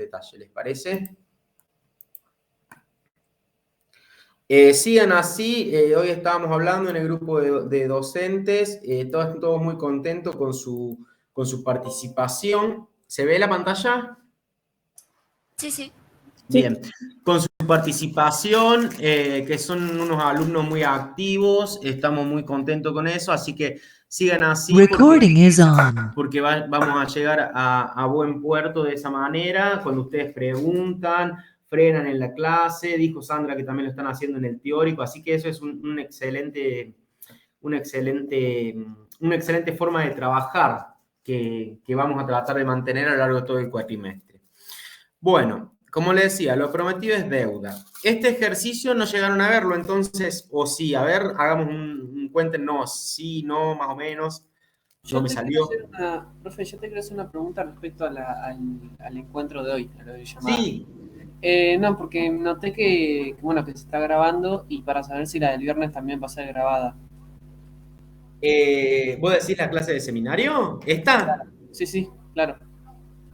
detalle, ¿les parece? Sigan así, hoy estábamos hablando en el grupo de docentes, todos muy contentos con su participación. ¿Se ve la pantalla? Sí, sí. Bien, con su participación, que son unos alumnos muy activos, estamos muy contentos con eso, así que sigan así porque vamos a llegar a buen puerto de esa manera. Cuando ustedes preguntan, frenan en la clase, dijo Sandra que también lo están haciendo en el teórico, así que eso es una excelente forma de trabajar que vamos a tratar de mantener a lo largo de todo el cuatrimestre. Bueno, como les decía, lo prometido es deuda. Este ejercicio no llegaron a verlo, entonces, o sí, a ver, hagamos cuéntenos, sí, no, más o menos. No me salió. Profe, yo te quiero hacer una pregunta respecto al encuentro de hoy, a la videollamada. Sí. No, porque noté que se está grabando y para saber si la del viernes también va a ser grabada. ¿Vos decís la clase de seminario? ¿Esta? Sí, claro.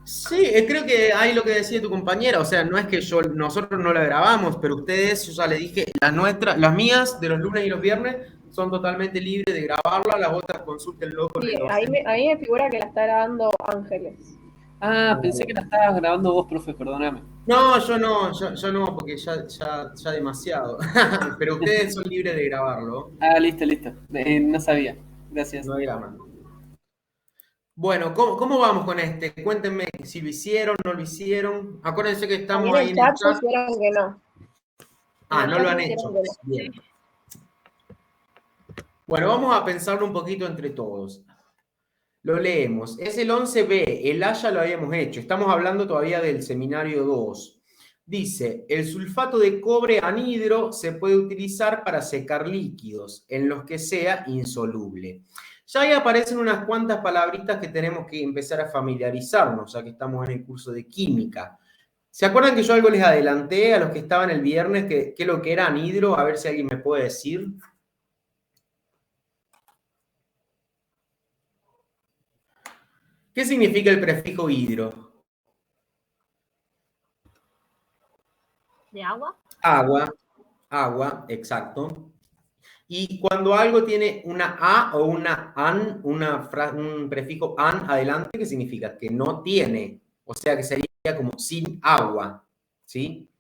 Sí, creo que hay lo que decía tu compañera, o sea, no es que nosotros no la grabamos, pero ustedes, yo ya le dije, las mías de los lunes y los viernes son totalmente libres de grabarla, las otras consúltenlo con Sí, el a mí me figura que la está grabando Ángeles. Pensé que la estabas grabando vos, profe, perdóname. No, yo no, porque ya demasiado. Pero ustedes son libres de grabarlo. Listo. No sabía. Gracias. No hay drama. Bueno, ¿cómo vamos con este? Cuéntenme si lo hicieron, no lo hicieron. Acuérdense que estamos ahí en el chat. Pusieron que no. No lo han hecho. Bien. Bueno, vamos a pensarlo un poquito entre todos. Lo leemos. Es el 11B. El A ya lo habíamos hecho. Estamos hablando todavía del seminario 2. Dice, el sulfato de cobre anhidro se puede utilizar para secar líquidos en los que sea insoluble. Ya ahí aparecen unas cuantas palabritas que tenemos que empezar a familiarizarnos, ya que estamos en el curso de química. ¿Se acuerdan que yo algo les adelanté a los que estaban el viernes que lo que era anhidro? A ver si alguien me puede decir. ¿Qué significa el prefijo hidro? ¿De agua? Agua, exacto. Y cuando algo tiene una A o una AN, un prefijo AN adelante, ¿qué significa? Que no tiene, o sea que sería como sin agua, ¿sí?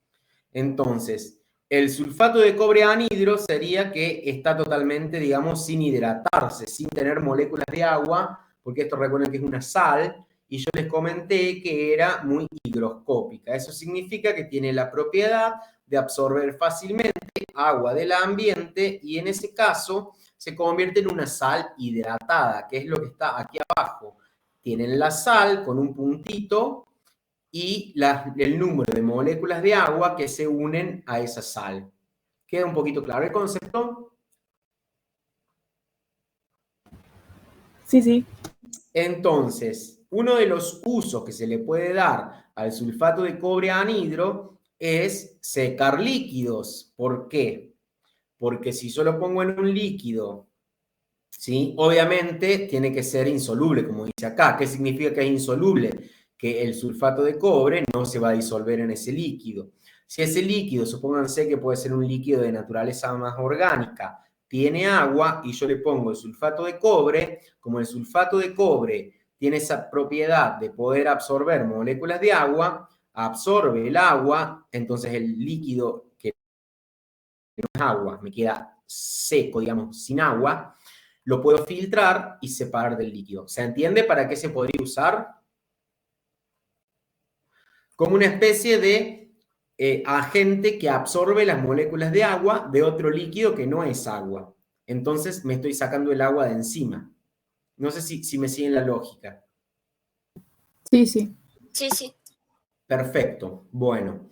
Entonces, el sulfato de cobre anhidro sería que está totalmente, digamos, sin hidratarse, sin tener moléculas de agua, porque esto recuerden que es una sal, y yo les comenté que era muy higroscópica. Eso significa que tiene la propiedad de absorber fácilmente agua del ambiente y en ese caso se convierte en una sal hidratada, que es lo que está aquí abajo. Tienen la sal con un puntito y el número de moléculas de agua que se unen a esa sal. ¿Queda un poquito claro el concepto? Sí. Entonces, uno de los usos que se le puede dar al sulfato de cobre anhidro es secar líquidos. ¿Por qué? Porque si yo lo pongo en un líquido, ¿sí? Obviamente tiene que ser insoluble, como dice acá. ¿Qué significa que es insoluble? Que el sulfato de cobre no se va a disolver en ese líquido. Si ese líquido, supónganse que puede ser un líquido de naturaleza más orgánica, tiene agua y yo le pongo el sulfato de cobre, como el sulfato de cobre tiene esa propiedad de poder absorber moléculas de agua, absorbe el agua, entonces el líquido que no es agua, me queda seco, digamos, sin agua, lo puedo filtrar y separar del líquido. ¿Se entiende para qué se podría usar? Como una especie de agente que absorbe las moléculas de agua de otro líquido que no es agua. Entonces me estoy sacando el agua de encima. No sé si me siguen la lógica. Sí. Perfecto. Bueno.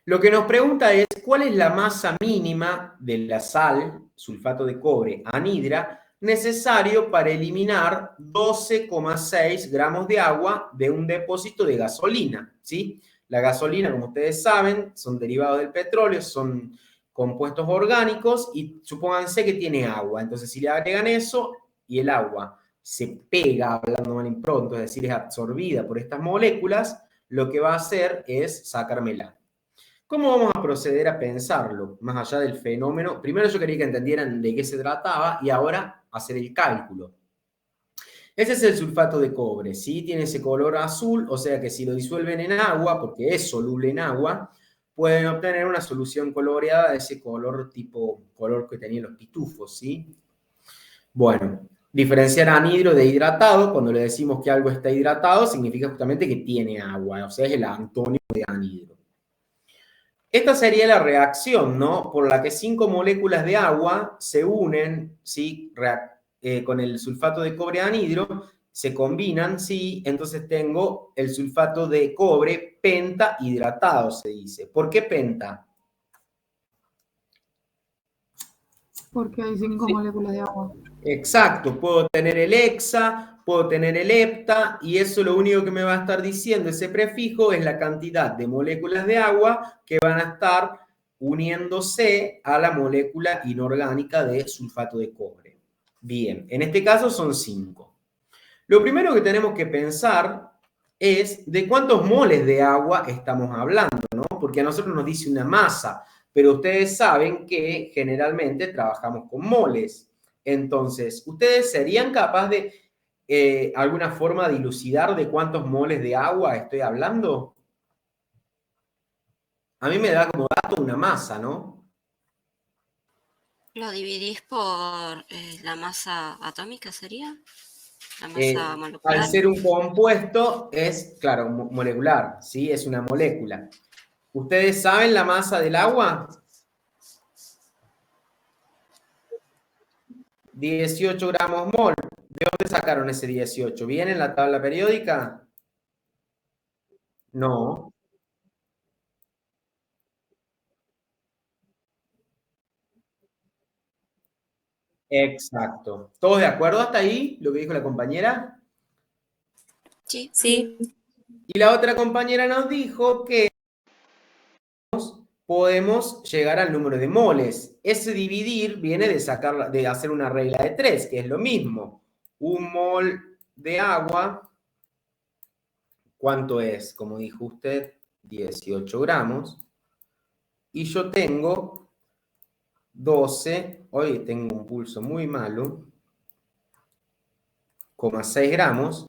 Lo que nos pregunta es, ¿cuál es la masa mínima de la sal, sulfato de cobre, anhidra, necesario para eliminar 12,6 gramos de agua de un depósito de gasolina? ¿Sí? La gasolina, como ustedes saben, son derivados del petróleo, son compuestos orgánicos y supónganse que tiene agua. Entonces, si le agregan eso y el agua se pega, hablando mal impronto, es decir, es absorbida por estas moléculas, lo que va a hacer es sacármela. ¿Cómo vamos a proceder a pensarlo? Más allá del fenómeno. Primero yo quería que entendieran de qué se trataba y ahora hacer el cálculo. Ese es el sulfato de cobre, ¿sí? Tiene ese color azul, o sea que si lo disuelven en agua, porque es soluble en agua, pueden obtener una solución coloreada de ese color tipo color que tenían los pitufos, ¿sí? Bueno, diferenciar anhidro de hidratado, cuando le decimos que algo está hidratado, significa justamente que tiene agua, o sea, es el antónimo de anhidro. Esta sería la reacción, ¿no? Por la que 5 moléculas de agua se unen, ¿sí? Con el sulfato de cobre anhidro, se combinan, ¿sí? Entonces tengo el sulfato de cobre pentahidratado, se dice. ¿Por qué penta? Porque hay 5 Sí. moléculas de agua. Exacto, puedo tener el hexa, puedo tener el hepta, y eso lo único que me va a estar diciendo ese prefijo es la cantidad de moléculas de agua que van a estar uniéndose a la molécula inorgánica de sulfato de cobre. Bien, en este caso son 5. Lo primero que tenemos que pensar es de cuántos moles de agua estamos hablando, ¿no? Porque a nosotros nos dice una masa, pero ustedes saben que generalmente trabajamos con moles. Entonces, ¿ustedes serían capaces de alguna forma dilucidar de cuántos moles de agua estoy hablando? A mí me da como dato una masa, ¿no? ¿Lo dividís por la masa atómica, sería? ¿La masa Al molecular? ser un compuesto es, claro, molecular, ¿sí? Es una molécula. ¿Ustedes saben la masa del agua? 18 gramos mol. ¿De dónde sacaron ese 18? ¿Viene en la tabla periódica? No. Exacto. ¿Todos de acuerdo hasta ahí? Lo que dijo la compañera. Sí. Sí, Y la otra compañera nos dijo que podemos llegar al número de moles. Ese dividir viene de hacer una regla de 3, que es lo mismo. Un mol de agua, ¿cuánto es? Como dijo usted, 18 gramos. Y yo tengo 12, hoy tengo un pulso muy malo, 0,6 gramos.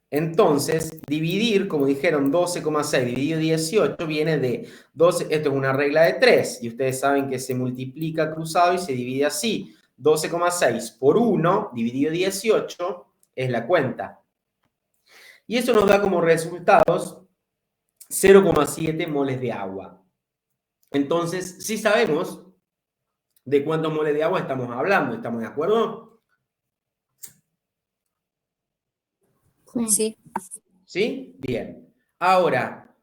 Entonces, dividir, como dijeron, 12,6 dividido 18 viene de 12, esto es una regla de 3, y ustedes saben que se multiplica cruzado y se divide así. 12,6 por 1 dividido 18 es la cuenta. Y eso nos da como resultados 0,7 moles de agua. Entonces, sí sabemos de cuántos moles de agua estamos hablando, ¿estamos de acuerdo? Sí. sí. ¿Sí? Bien. Ahora,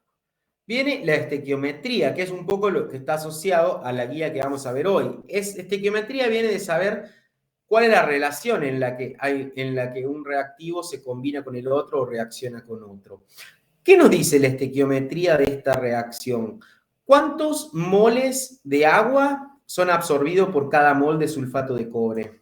viene la estequiometría, que es un poco lo que está asociado a la guía que vamos a ver hoy. Estequiometría viene de saber cuál es la relación en la que un reactivo se combina con el otro o reacciona con otro. ¿Qué nos dice la estequiometría de esta reacción? ¿Cuántos moles de agua son absorbidos por cada mol de sulfato de cobre?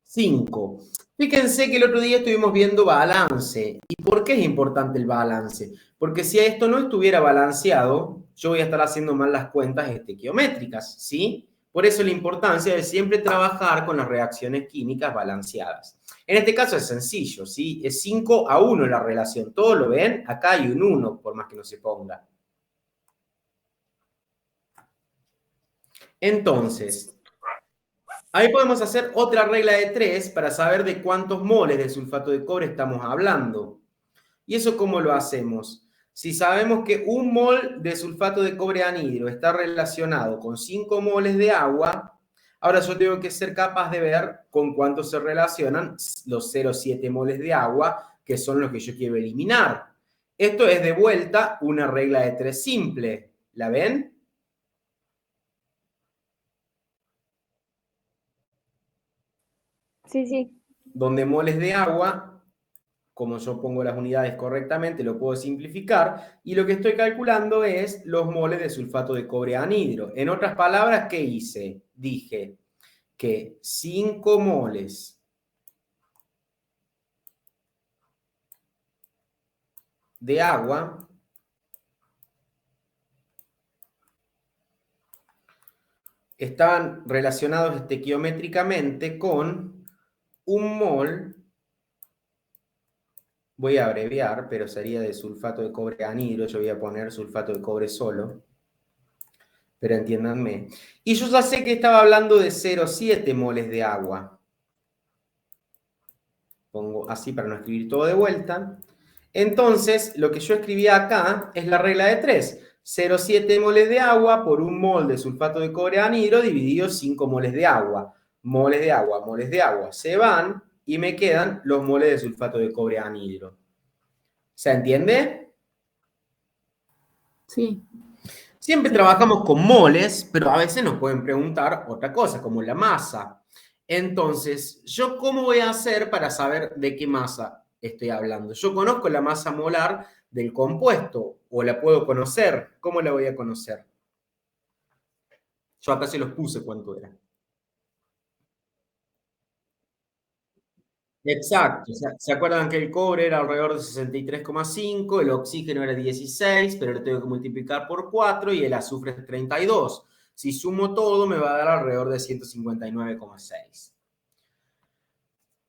5. Fíjense que el otro día estuvimos viendo balance. ¿Y por qué es importante el balance? Porque si esto no estuviera balanceado, yo voy a estar haciendo mal las cuentas estequiométricas, ¿sí? Por eso la importancia de siempre trabajar con las reacciones químicas balanceadas. En este caso es sencillo, ¿sí? Es 5-1 la relación. ¿Todos lo ven? Acá hay un 1, por más que no se ponga. Entonces, ahí podemos hacer otra regla de 3 para saber de cuántos moles de sulfato de cobre estamos hablando. ¿Y eso cómo lo hacemos? Si sabemos que un mol de sulfato de cobre anhidro está relacionado con 5 moles de agua, ahora yo tengo que ser capaz de ver con cuánto se relacionan los 0,7 moles de agua, que son los que yo quiero eliminar. Esto es de vuelta una regla de 3 simple. ¿La ven? Sí, sí. Donde moles de agua, como yo pongo las unidades correctamente, lo puedo simplificar, y lo que estoy calculando es los moles de sulfato de cobre anhidro. En otras palabras, ¿qué hice? Dije que 5 moles de agua estaban relacionados estequiométricamente con un mol, voy a abreviar, pero sería de sulfato de cobre anhidro, yo voy a poner sulfato de cobre solo, pero entiéndanme. Y yo ya sé que estaba hablando de 0,7 moles de agua. Pongo así para no escribir todo de vuelta. Entonces, lo que yo escribí acá es la regla de 3. 0,7 moles de agua por un mol de sulfato de cobre anhidro dividido 5 moles de agua. Moles de agua, moles de agua. Se van y me quedan los moles de sulfato de cobre anhidro. ¿Se entiende? Sí. Siempre trabajamos con moles, pero a veces nos pueden preguntar otra cosa, como la masa. Entonces, ¿yo cómo voy a hacer para saber de qué masa estoy hablando? Yo conozco la masa molar del compuesto, o la puedo conocer. ¿Cómo la voy a conocer? Yo acá se los puse cuánto era. Exacto. ¿Se acuerdan que el cobre era alrededor de 63,5, el oxígeno era 16, pero lo tengo que multiplicar por 4 y el azufre es 32? Si sumo todo, me va a dar alrededor de 159,6.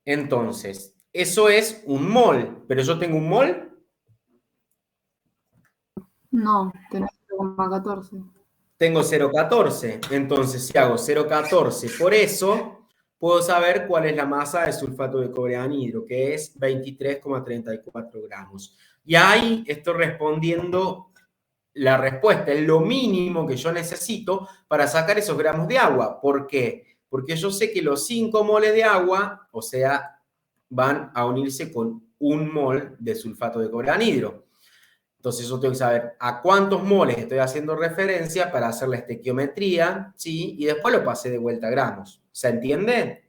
Entonces, eso es un mol, pero yo tengo un mol. No, tenés 0,14. Tengo 0,14. Entonces, si hago 0,14 por eso, puedo saber cuál es la masa de sulfato de cobre anhidro, que es 23,34 gramos. Y ahí estoy respondiendo la respuesta. Es lo mínimo que yo necesito para sacar esos gramos de agua. ¿Por qué? Porque yo sé que los 5 moles de agua, o sea, van a unirse con un mol de sulfato de cobre anhidro. Entonces yo tengo que saber a cuántos moles estoy haciendo referencia para hacer la estequiometría, ¿sí? Y después lo pasé de vuelta a gramos. ¿Se entiende?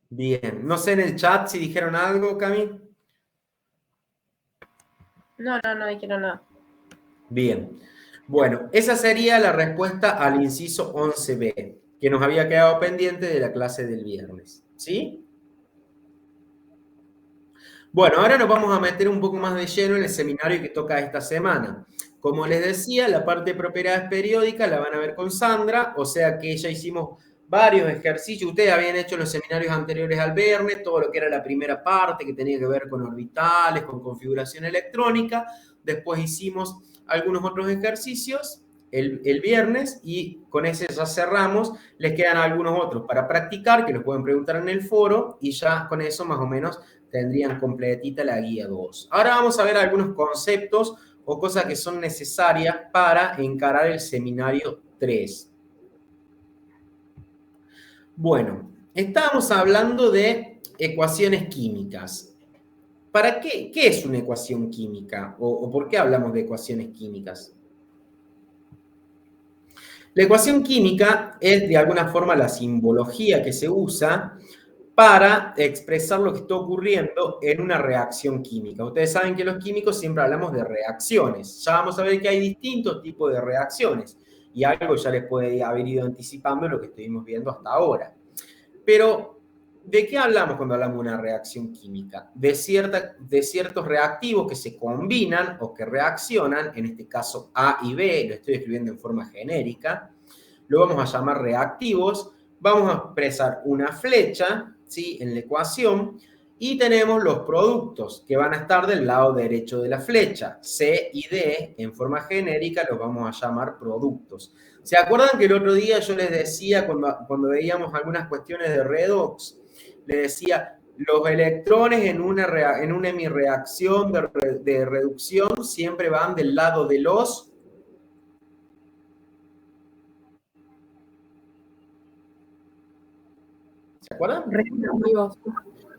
Bien. No sé en el chat si dijeron algo, Cami. No dijeron nada. Bien. Bueno, esa sería la respuesta al inciso 11b, que nos había quedado pendiente de la clase del viernes. ¿Sí? Bueno, ahora nos vamos a meter un poco más de lleno en el seminario que toca esta semana. Como les decía, la parte de propiedades periódicas la van a ver con Sandra, o sea que ya hicimos varios ejercicios. Ustedes habían hecho en los seminarios anteriores al viernes todo lo que era la primera parte, que tenía que ver con orbitales, con configuración electrónica. Después hicimos algunos otros ejercicios el viernes y con ese ya cerramos. Les quedan algunos otros para practicar, que los pueden preguntar en el foro, y ya con eso más o menos tendrían completita la guía 2. Ahora vamos a ver algunos conceptos o cosas que son necesarias para encarar el seminario 3. Bueno, estábamos hablando de ecuaciones químicas. ¿Para qué? ¿Qué es una ecuación química? ¿O por qué hablamos de ecuaciones químicas? La ecuación química es de alguna forma la simbología que se usa para expresar lo que está ocurriendo en una reacción química. Ustedes saben que los químicos siempre hablamos de reacciones. Ya vamos a ver que hay distintos tipos de reacciones y algo ya les puede haber ido anticipando lo que estuvimos viendo hasta ahora. Pero, ¿de qué hablamos cuando hablamos de una reacción química? De ciertos reactivos que se combinan o que reaccionan, en este caso A y B, lo estoy escribiendo en forma genérica, lo vamos a llamar reactivos. Vamos a expresar una flecha, ¿sí?, en la ecuación, y tenemos los productos que van a estar del lado derecho de la flecha. C y D, en forma genérica, los vamos a llamar productos. ¿Se acuerdan que el otro día yo les decía, cuando veíamos algunas cuestiones de redox, les decía, los electrones en una hemireacción de reducción siempre van del lado de los... ¿Se acuerdan? Reactivos.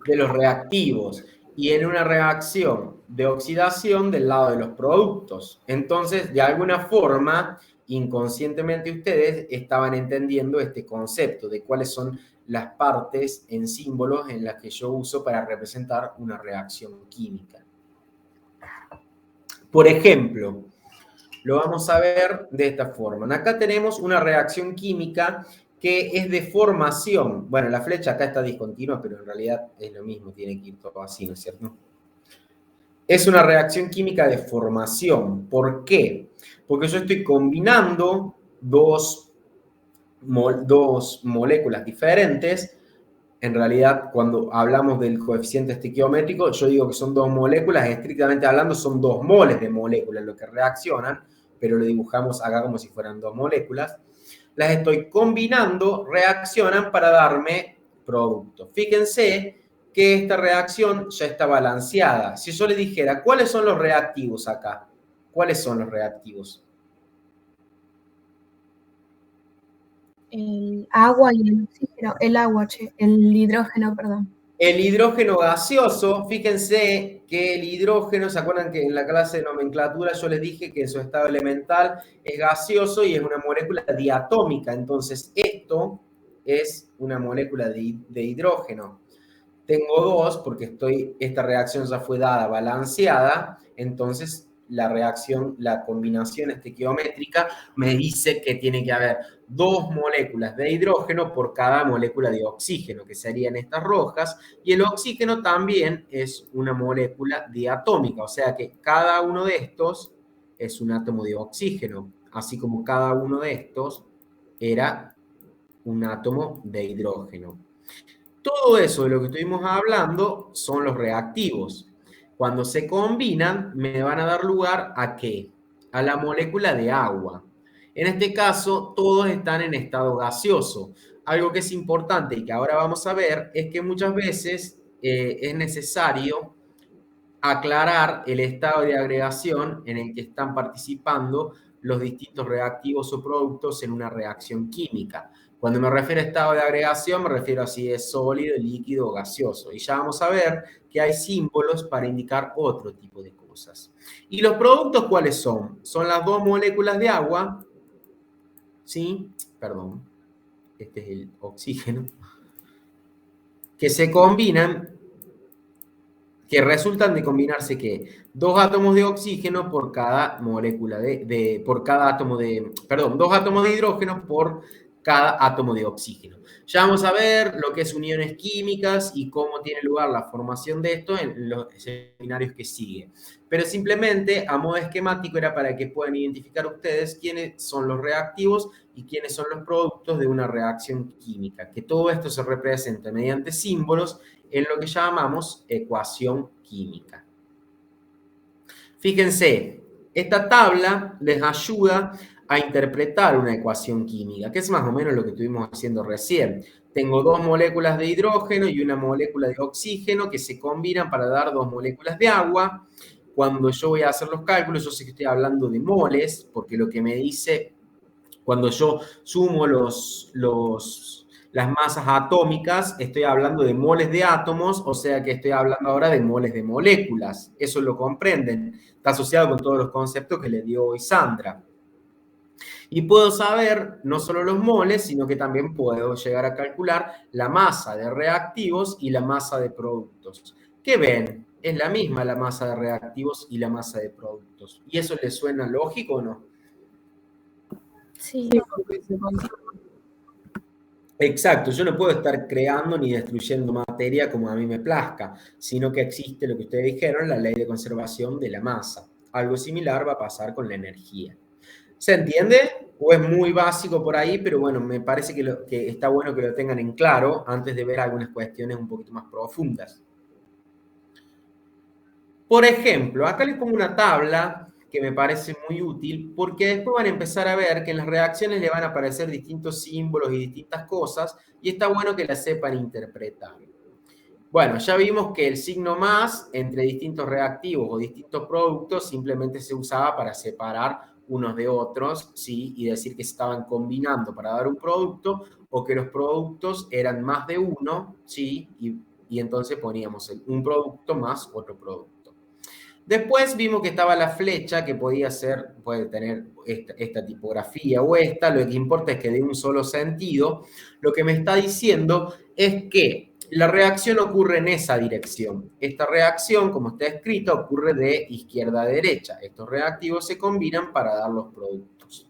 De los reactivos, y en una reacción de oxidación del lado de los productos. Entonces, de alguna forma, inconscientemente ustedes estaban entendiendo este concepto de cuáles son las partes en símbolos en las que yo uso para representar una reacción química. Por ejemplo, lo vamos a ver de esta forma. Acá tenemos una reacción química que es de formación. Bueno, la flecha acá está discontinua, pero en realidad es lo mismo, tiene que ir todo así, ¿no es cierto? Es una reacción química de formación. ¿Por qué? Porque yo estoy combinando dos moléculas diferentes. En realidad, cuando hablamos del coeficiente estequiométrico, yo digo que son dos moléculas, estrictamente hablando son 2 moles de moléculas lo que reaccionan, pero lo dibujamos acá como si fueran 2 moléculas. Las estoy combinando, reaccionan para darme producto. Fíjense que esta reacción ya está balanceada. Si yo le dijera, ¿cuáles son los reactivos acá? ¿Cuáles son los reactivos? El agua y el oxígeno, el hidrógeno, perdón. El hidrógeno gaseoso, fíjense que el hidrógeno, ¿se acuerdan que en la clase de nomenclatura yo les dije que en su estado elemental es gaseoso y es una molécula diatómica? Entonces, esto es una molécula de hidrógeno. Tengo 2 porque esta reacción ya fue dada balanceada, entonces la combinación estequiométrica me dice que tiene que haber 2 moléculas de hidrógeno por cada molécula de oxígeno, que serían estas rojas, y el oxígeno también es una molécula diatómica, o sea que cada uno de estos es un átomo de oxígeno, así como cada uno de estos era un átomo de hidrógeno. Todo eso de lo que estuvimos hablando son los reactivos. Cuando se combinan, me van a dar lugar ¿a qué? A la molécula de agua. En este caso, todos están en estado gaseoso. Algo que es importante y que ahora vamos a ver es que muchas veces es necesario aclarar el estado de agregación en el que están participando los distintos reactivos o productos en una reacción química. Cuando me refiero a estado de agregación, me refiero a si es sólido, líquido o gaseoso. Y ya vamos a ver que hay símbolos para indicar otro tipo de cosas. ¿Y los productos cuáles son? Son las 2 moléculas de agua, ¿sí? Perdón, este es el oxígeno, que se combinan, que resultan de combinarse ¿qué? 2 átomos de oxígeno por cada molécula por cada átomo de, perdón, 2 átomos de hidrógeno por cada átomo de oxígeno. Ya vamos a ver lo que es uniones químicas y cómo tiene lugar la formación de esto en los seminarios que siguen. Pero simplemente, a modo esquemático, era para que puedan identificar ustedes quiénes son los reactivos y quiénes son los productos de una reacción química. Que todo esto se representa mediante símbolos en lo que llamamos ecuación química. Fíjense, esta tabla les ayuda a interpretar una ecuación química, que es más o menos lo que estuvimos haciendo recién. Tengo 2 moléculas de hidrógeno y una molécula de oxígeno que se combinan para dar 2 moléculas de agua. Cuando yo voy a hacer los cálculos, yo sé que estoy hablando de moles, porque lo que me dice, cuando yo sumo las masas atómicas, estoy hablando de moles de átomos, o sea que estoy hablando ahora de moles de moléculas. Eso lo comprenden. Está asociado con todos los conceptos que le dio hoy Sandra. Y puedo saber no solo los moles, sino que también puedo llegar a calcular la masa de reactivos y la masa de productos. ¿Qué ven? Es la misma la masa de reactivos y la masa de productos. ¿Y eso les suena lógico o no? Sí. Sí, porque se conserva. Exacto, yo no puedo estar creando ni destruyendo materia como a mí me plazca, sino que existe lo que ustedes dijeron, la ley de conservación de la masa. Algo similar va a pasar con la energía. ¿Se entiende? O es muy básico por ahí, pero bueno, me parece que está bueno que lo tengan en claro antes de ver algunas cuestiones un poquito más profundas. Por ejemplo, acá les pongo una tabla que me parece muy útil porque después van a empezar a ver que en las reacciones le van a aparecer distintos símbolos y distintas cosas y está bueno que las sepan interpretar. Bueno, ya vimos que el signo más entre distintos reactivos o distintos productos simplemente se usaba para separar unos de otros, ¿sí? Y decir que se estaban combinando para dar un producto o que los productos eran más de uno, ¿sí? Y entonces poníamos un producto más otro producto. Después vimos que estaba la flecha que puede tener esta tipografía o esta, lo que importa es que de un solo sentido. Lo que me está diciendo es que la reacción ocurre en esa dirección. Esta reacción, como está escrita, ocurre de izquierda a derecha. Estos reactivos se combinan para dar los productos.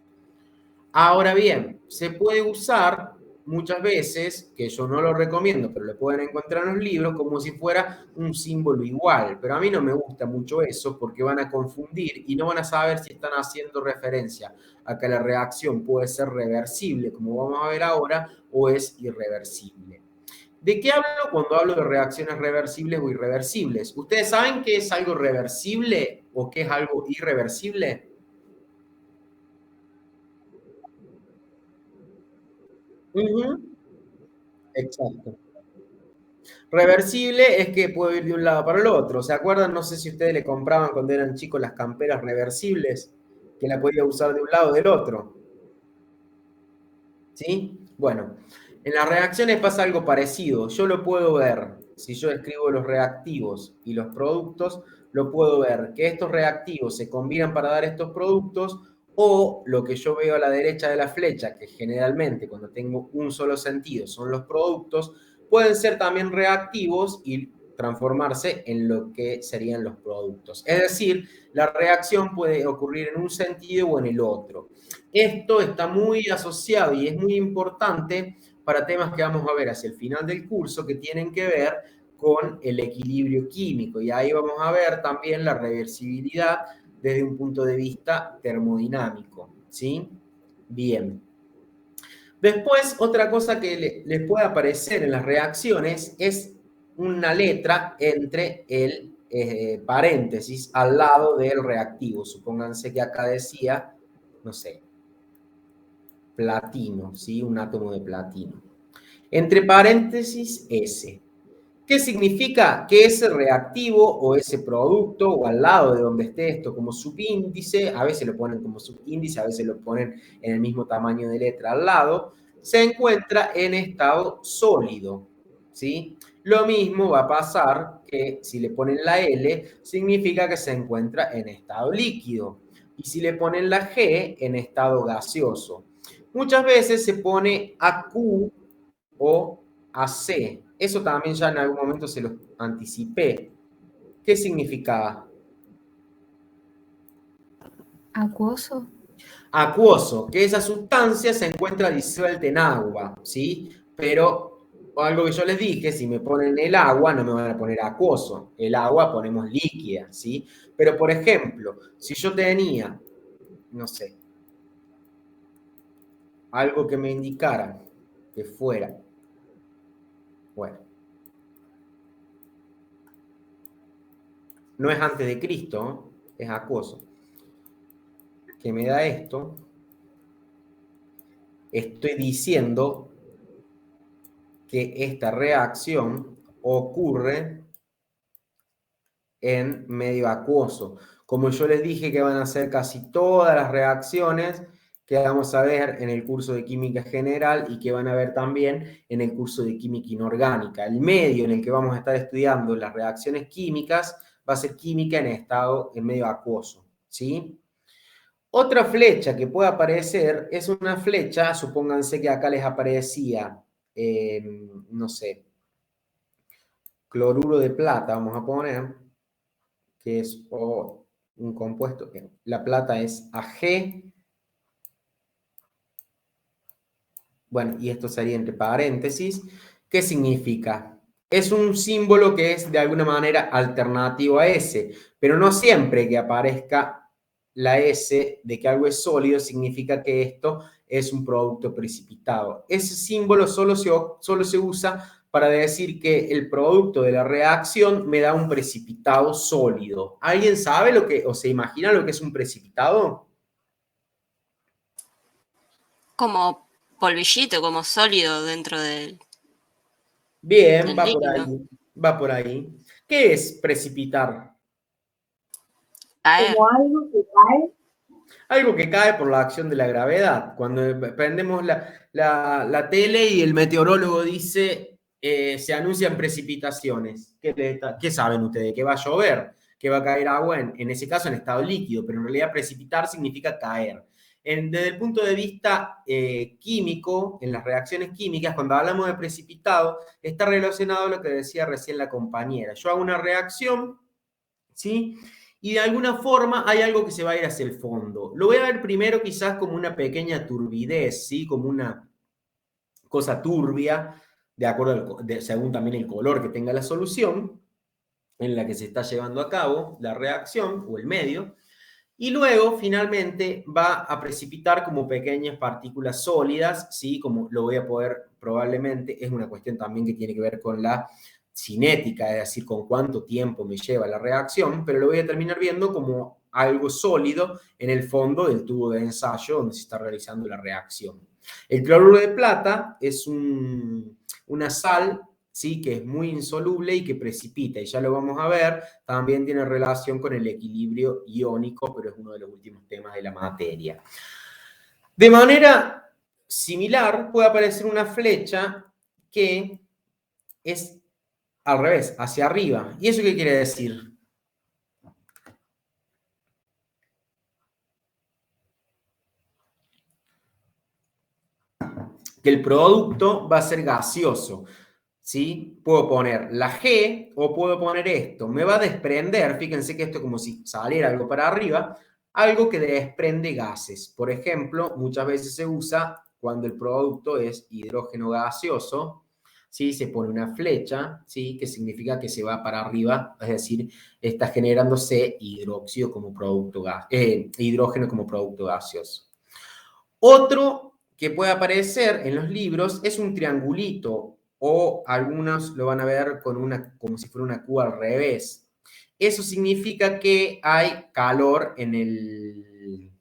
Ahora bien, se puede usar muchas veces, que yo no lo recomiendo, pero lo pueden encontrar en los libros, como si fuera un símbolo igual. Pero a mí no me gusta mucho eso porque van a confundir y no van a saber si están haciendo referencia a que la reacción puede ser reversible, como vamos a ver ahora, o es irreversible. ¿De qué hablo cuando hablo de reacciones reversibles o irreversibles? ¿Ustedes saben qué es algo reversible o qué es algo irreversible? Exacto. Reversible es que puedo ir de un lado para el otro. ¿Se acuerdan? No sé si ustedes le compraban cuando eran chicos las camperas reversibles, que la podía usar de un lado o del otro. ¿Sí? Bueno, en las reacciones pasa algo parecido. Yo lo puedo ver, si yo escribo los reactivos y los productos, lo puedo ver que estos reactivos se combinan para dar estos productos, o lo que yo veo a la derecha de la flecha, que generalmente cuando tengo un solo sentido son los productos, pueden ser también reactivos y transformarse en lo que serían los productos. Es decir, la reacción puede ocurrir en un sentido o en el otro. Esto está muy asociado y es muy importante para temas que vamos a ver hacia el final del curso que tienen que ver con el equilibrio químico. Y ahí vamos a ver también la reversibilidad desde un punto de vista termodinámico. ¿Sí? Bien. Después, otra cosa que les puede aparecer en las reacciones es una letra entre el paréntesis al lado del reactivo. Supónganse que acá decía, no sé, platino, ¿sí? Un átomo de platino. Entre paréntesis, S. ¿Qué significa? Que ese reactivo o ese producto o al lado de donde esté esto como subíndice, a veces lo ponen como subíndice, a veces lo ponen en el mismo tamaño de letra al lado, se encuentra en estado sólido, ¿sí? Lo mismo va a pasar que si le ponen la L, significa que se encuentra en estado líquido. Y si le ponen la G, en estado gaseoso. Muchas veces se pone AQ o AC. Eso también ya en algún momento se los anticipé. ¿Qué significaba? Acuoso. Acuoso, que esa sustancia se encuentra disuelta en agua, ¿sí? Pero algo que yo les dije, si me ponen el agua, no me van a poner acuoso. El agua ponemos líquida, ¿sí? Pero, por ejemplo, si yo tenía, no sé, algo que me indicara que fuera, bueno, no es antes de Cristo, es acuoso, que me da esto, estoy diciendo que esta reacción ocurre en medio acuoso. Como yo les dije que van a ser casi todas las reacciones que vamos a ver en el curso de química general y que van a ver también en el curso de química inorgánica. El medio en el que vamos a estar estudiando las reacciones químicas va a ser química en medio acuoso, ¿sí? Otra flecha que puede aparecer es una flecha, supónganse que acá les aparecía, no sé, cloruro de plata, vamos a poner, que es un compuesto, la plata es Ag, bueno, y esto sería entre paréntesis. ¿Qué significa? Es un símbolo que es de alguna manera alternativo a S, pero no siempre que aparezca la S de que algo es sólido significa que esto es un producto precipitado. Ese símbolo solo se usa para decir que el producto de la reacción me da un precipitado sólido. ¿Alguien sabe lo que, o se imagina lo que es un precipitado? Como polvillito, como sólido dentro del Bien, va por líquido. ahí, va por ahí. ¿Qué es precipitar? Caer. Como algo que cae. Algo que cae por la acción de la gravedad. Cuando prendemos la tele y el meteorólogo dice, se anuncian precipitaciones. ¿Qué saben ustedes? ¿Que va a llover? ¿Que va a caer agua? En ese caso en estado líquido, pero en realidad precipitar significa caer. Desde el punto de vista químico, en las reacciones químicas, cuando hablamos de precipitado, está relacionado a lo que decía recién la compañera. Yo hago una reacción, ¿sí? Y de alguna forma hay algo que se va a ir hacia el fondo. Lo voy a ver primero quizás como una pequeña turbidez, ¿sí? Como una cosa turbia, de acuerdo según también el color que tenga la solución en la que se está llevando a cabo la reacción o el medio. Y luego, finalmente, va a precipitar como pequeñas partículas sólidas, ¿sí? Como lo voy a poder, probablemente, es una cuestión también que tiene que ver con la cinética, es decir, con cuánto tiempo me lleva la reacción, pero lo voy a terminar viendo como algo sólido en el fondo del tubo de ensayo donde se está realizando la reacción. El cloruro de plata es una sal, ¿sí? Que es muy insoluble y que precipita, y ya lo vamos a ver, también tiene relación con el equilibrio iónico, pero es uno de los últimos temas de la materia. De manera similar puede aparecer una flecha que es al revés, hacia arriba. ¿Y eso qué quiere decir? Que el producto va a ser gaseoso. ¿Sí? Puedo poner la G o puedo poner esto. Me va a desprender, fíjense que esto es como si saliera algo para arriba, algo que desprende gases. Por ejemplo, muchas veces se usa cuando el producto es hidrógeno gaseoso, ¿sí? Se pone una flecha, ¿sí? Que significa que se va para arriba, es decir, está generándose hidróxido como producto hidrógeno como producto gaseoso. Otro que puede aparecer en los libros es un triangulito, o algunos lo van a ver como si fuera una Q al revés. Eso significa que hay calor en el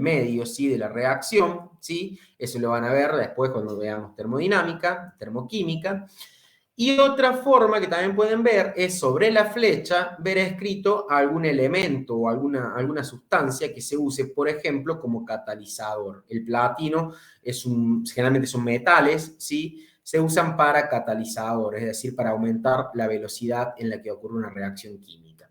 medio, ¿sí? De la reacción, ¿sí? Eso lo van a ver después cuando veamos termodinámica, termoquímica. Y otra forma que también pueden ver es sobre la flecha ver escrito algún elemento o alguna sustancia que se use, por ejemplo, como catalizador. El platino generalmente son metales, ¿sí? Se usan para catalizador, es decir, para aumentar la velocidad en la que ocurre una reacción química.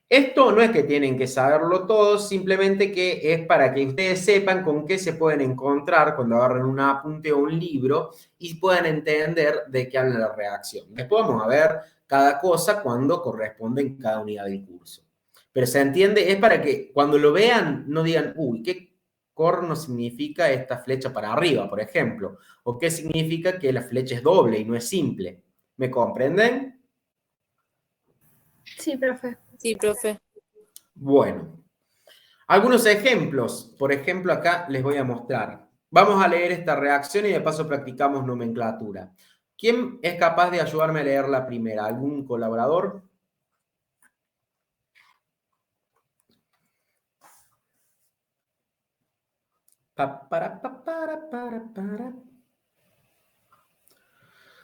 Esto no es que tienen que saberlo todos, simplemente que es para que ustedes sepan con qué se pueden encontrar cuando agarren un apunte o un libro y puedan entender de qué habla la reacción. Después vamos a ver cada cosa cuando corresponde en cada unidad del curso. Pero se entiende, es para que cuando lo vean no digan, uy, ¿qué corno significa esta flecha para arriba, por ejemplo? ¿O qué significa que la flecha es doble y no es simple? ¿Me comprenden? Sí, profe. Sí, profe. Bueno, algunos ejemplos. Por ejemplo, acá les voy a mostrar. Vamos a leer esta reacción y de paso practicamos nomenclatura. ¿Quién es capaz de ayudarme a leer la primera? ¿Algún colaborador?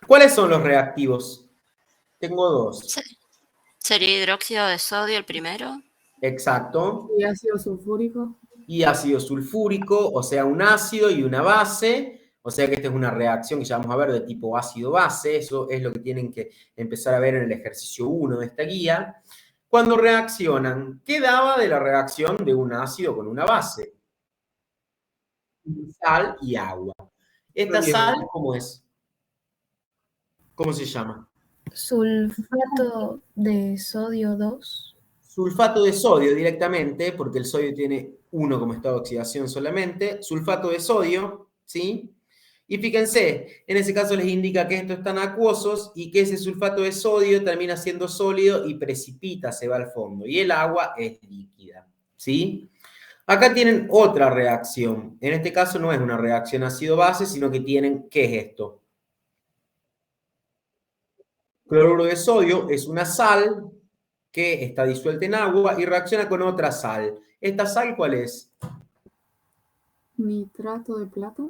¿Cuáles son los reactivos? Tengo dos. ¿Sería hidróxido de sodio el primero? Exacto. Y ácido sulfúrico. Y ácido sulfúrico, o sea, un ácido y una base. O sea que esta es una reacción que ya vamos a ver de tipo ácido-base. Eso es lo que tienen que empezar a ver en el ejercicio 1 de esta guía. Cuando reaccionan, ¿qué daba de la reacción de un ácido con una base? Sal y agua. ¿Esta sal cómo es? ¿Cómo se llama? Sulfato de sodio 2. Sulfato de sodio directamente, porque el sodio tiene 1 como estado de oxidación solamente. Sulfato de sodio, ¿sí? Y fíjense, en ese caso les indica que estos están acuosos y que ese sulfato de sodio termina siendo sólido y precipita, se va al fondo. Y el agua es líquida, ¿sí? Acá tienen otra reacción. En este caso no es una reacción ácido-base, sino que tienen, ¿qué es esto? Cloruro de sodio es una sal que está disuelta en agua y reacciona con otra sal. ¿Esta sal cuál es? Nitrato de plata.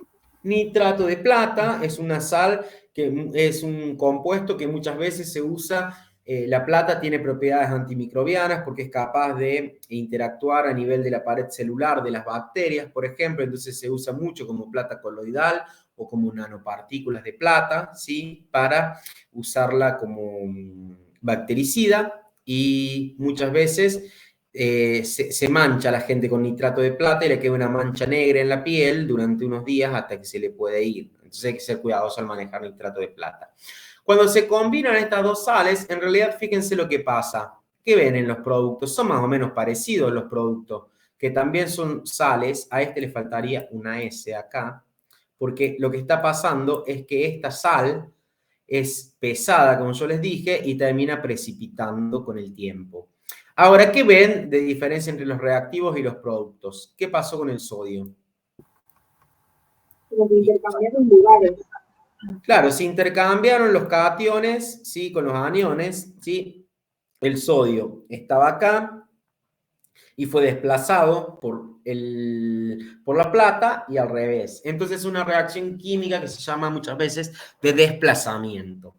Nitrato de plata es una sal que es un compuesto que muchas veces se usa. La plata tiene propiedades antimicrobianas porque es capaz de interactuar a nivel de la pared celular de las bacterias, por ejemplo. Entonces se usa mucho como plata coloidal o como nanopartículas de plata, ¿sí? Para usarla como bactericida. Y muchas veces se mancha la gente con nitrato de plata y le queda una mancha negra en la piel durante unos días hasta que se le puede ir. Entonces hay que ser cuidadoso al manejar nitrato de plata. Cuando se combinan estas dos sales, en realidad fíjense lo que pasa. ¿Qué ven en los productos? Son más o menos parecidos los productos, que también son sales. A este le faltaría una S acá, porque lo que está pasando es que esta sal es pesada, como yo les dije, y termina precipitando con el tiempo. Ahora, ¿qué ven de diferencia entre los reactivos y los productos? ¿Qué pasó con el sodio? Como que intercambiaron lugares. Claro, se intercambiaron los cationes, ¿sí? Con los aniones, ¿sí? El sodio estaba acá y fue desplazado por la plata y al revés. Entonces es una reacción química que se llama muchas veces de desplazamiento.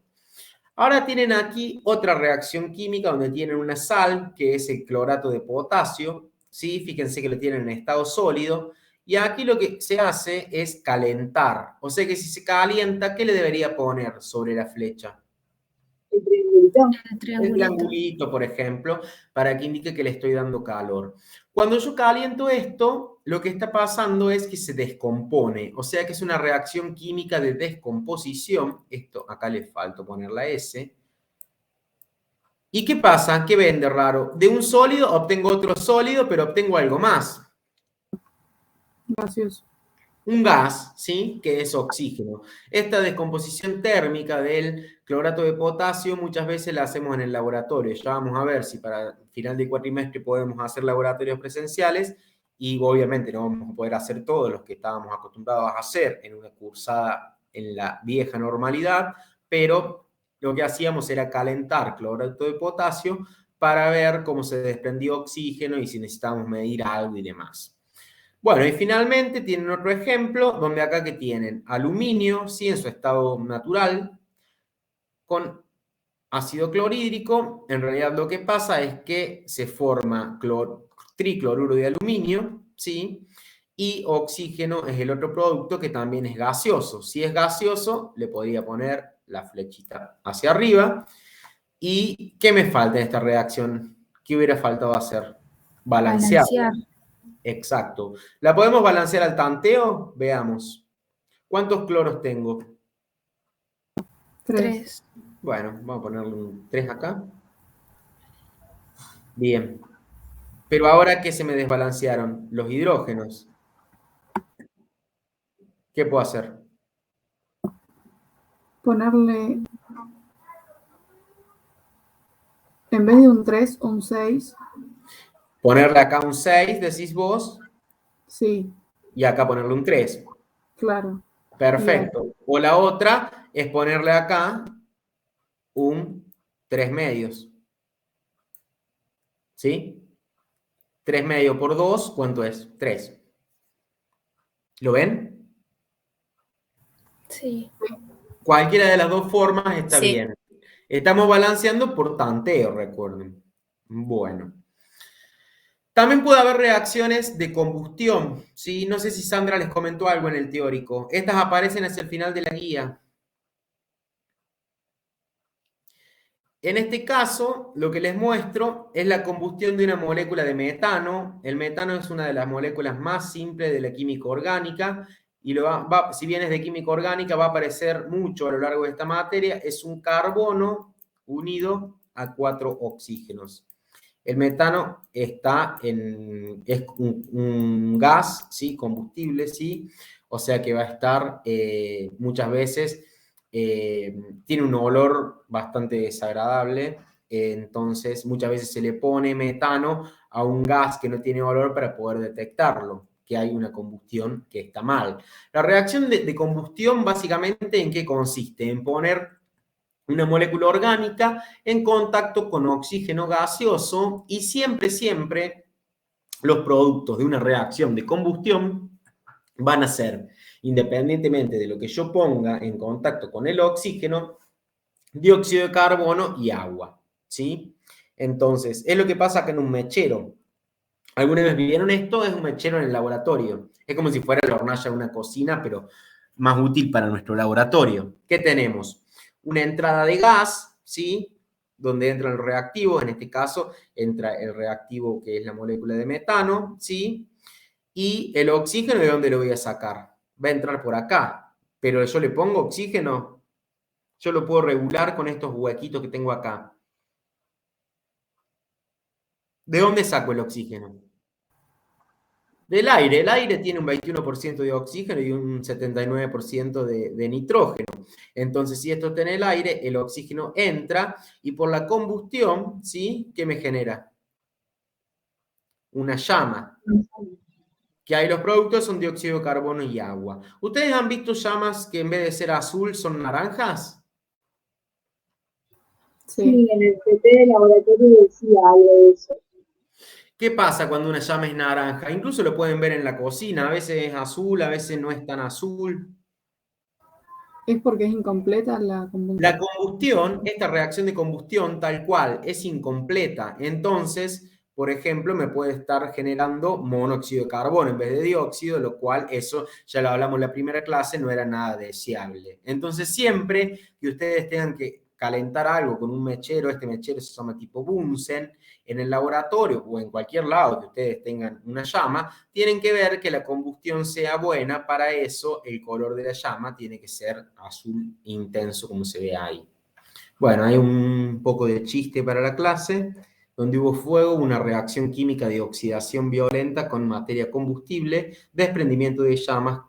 Ahora tienen aquí otra reacción química donde tienen una sal, que es el clorato de potasio, ¿sí? Fíjense que lo tienen en estado sólido. Y aquí lo que se hace es calentar. O sea que si se calienta, ¿qué le debería poner sobre la flecha? El triangulito. El El triangulito. triangulito, por ejemplo, para que indique que le estoy dando calor. Cuando yo caliento esto, lo que está pasando es que se descompone, o sea que es una reacción química de descomposición. Esto acá le falta poner la S. ¿Y qué pasa? ¿Qué ven de raro? De un sólido obtengo otro sólido, pero obtengo algo más. Gaseoso. Un gas, ¿sí? Que es oxígeno. Esta descomposición térmica del clorato de potasio muchas veces la hacemos en el laboratorio. Ya vamos a ver si para final de cuatrimestre podemos hacer laboratorios presenciales y obviamente no vamos a poder hacer todos los que estábamos acostumbrados a hacer en una cursada en la vieja normalidad, pero lo que hacíamos era calentar clorato de potasio para ver cómo se desprendió oxígeno y si necesitábamos medir algo y demás. Bueno, y finalmente tienen otro ejemplo, donde acá que tienen aluminio, sí, en su estado natural, con ácido clorhídrico. En realidad lo que pasa es que se forma tricloruro de aluminio, ¿sí? Y oxígeno es el otro producto que también es gaseoso. Si es gaseoso, le podría poner la flechita hacia arriba. ¿Y qué me falta en esta reacción? ¿Qué hubiera faltado hacer? Balancear. Balancear. Exacto. ¿La podemos balancear al tanteo? Veamos. ¿Cuántos cloros tengo? 3. Bueno, vamos a ponerle un 3 acá. Bien. Pero ahora, ¿qué se me desbalancearon? Los hidrógenos. ¿Qué puedo hacer? Ponerle, en vez de un 3, un 6. Ponerle acá un 6, decís vos, Sí, y acá ponerle un 3. claro. Perfecto. O la otra es ponerle acá un 3 medios. ¿Sí? 3 medios por 2, ¿cuánto es? 3. ¿Lo ven? Sí. Cualquiera de las dos formas está Sí. bien. Estamos balanceando por tanteo, recuerden. Bueno. También puede haber reacciones de combustión, ¿sí? No sé si Sandra les comentó algo en el teórico. Estas aparecen hacia el final de la guía. En este caso, lo que les muestro es la combustión de una molécula de metano. El metano es una de las moléculas más simples de la química orgánica y si bien es de química orgánica, va a aparecer mucho a lo largo de esta materia. Es un carbono unido a 4 oxígenos. El metano es un gas, ¿sí? Combustible, ¿sí? O sea que va a estar muchas veces, tiene un olor bastante desagradable, entonces muchas veces se le pone metano a un gas que no tiene olor para poder detectarlo, que hay una combustión que está mal. La reacción de combustión básicamente ¿en qué consiste? En poner una molécula orgánica en contacto con oxígeno gaseoso y siempre, siempre los productos de una reacción de combustión van a ser, independientemente de lo que yo ponga en contacto con el oxígeno, dióxido de carbono y agua, ¿sí? Entonces, es lo que pasa acá en un mechero. ¿Alguna vez vieron esto? Es un mechero en el laboratorio. Es como si fuera la hornalla de una cocina, pero más útil para nuestro laboratorio. ¿Qué tenemos? Una entrada de gas, ¿sí? Donde entra el reactivo, en este caso entra el reactivo que es la molécula de metano, ¿sí? Y el oxígeno, ¿de dónde lo voy a sacar? Va a entrar por acá, pero yo le pongo oxígeno, yo lo puedo regular con estos huequitos que tengo acá. ¿De dónde saco el oxígeno? Del aire. El aire tiene un 21% de oxígeno y un 79% de nitrógeno. Entonces, si esto está en el aire, el oxígeno entra y por la combustión, ¿sí? ¿Qué me genera? Una llama. Que ahí los productos son dióxido de carbono y agua. ¿Ustedes han visto llamas que en vez de ser azul son naranjas? Sí. Sí, en el CT de laboratorio decía algo de eso. ¿Qué pasa cuando una llama es naranja? Incluso lo pueden ver en la cocina. A veces es azul, a veces no es tan azul. Es porque es incompleta la combustión. La combustión, esta reacción de combustión tal cual, es incompleta. Entonces, por ejemplo, me puede estar generando monóxido de carbono en vez de dióxido, lo cual eso, ya lo hablamos en la primera clase, no era nada deseable. Entonces, siempre que ustedes tengan que calentar algo con un mechero, este mechero se llama tipo Bunsen, en el laboratorio o en cualquier lado que ustedes tengan una llama, tienen que ver que la combustión sea buena. Para eso el color de la llama tiene que ser azul intenso como se ve ahí. Bueno, hay un poco de chiste para la clase. Donde hubo fuego, una reacción química de oxidación violenta con materia combustible, desprendimiento de llamas,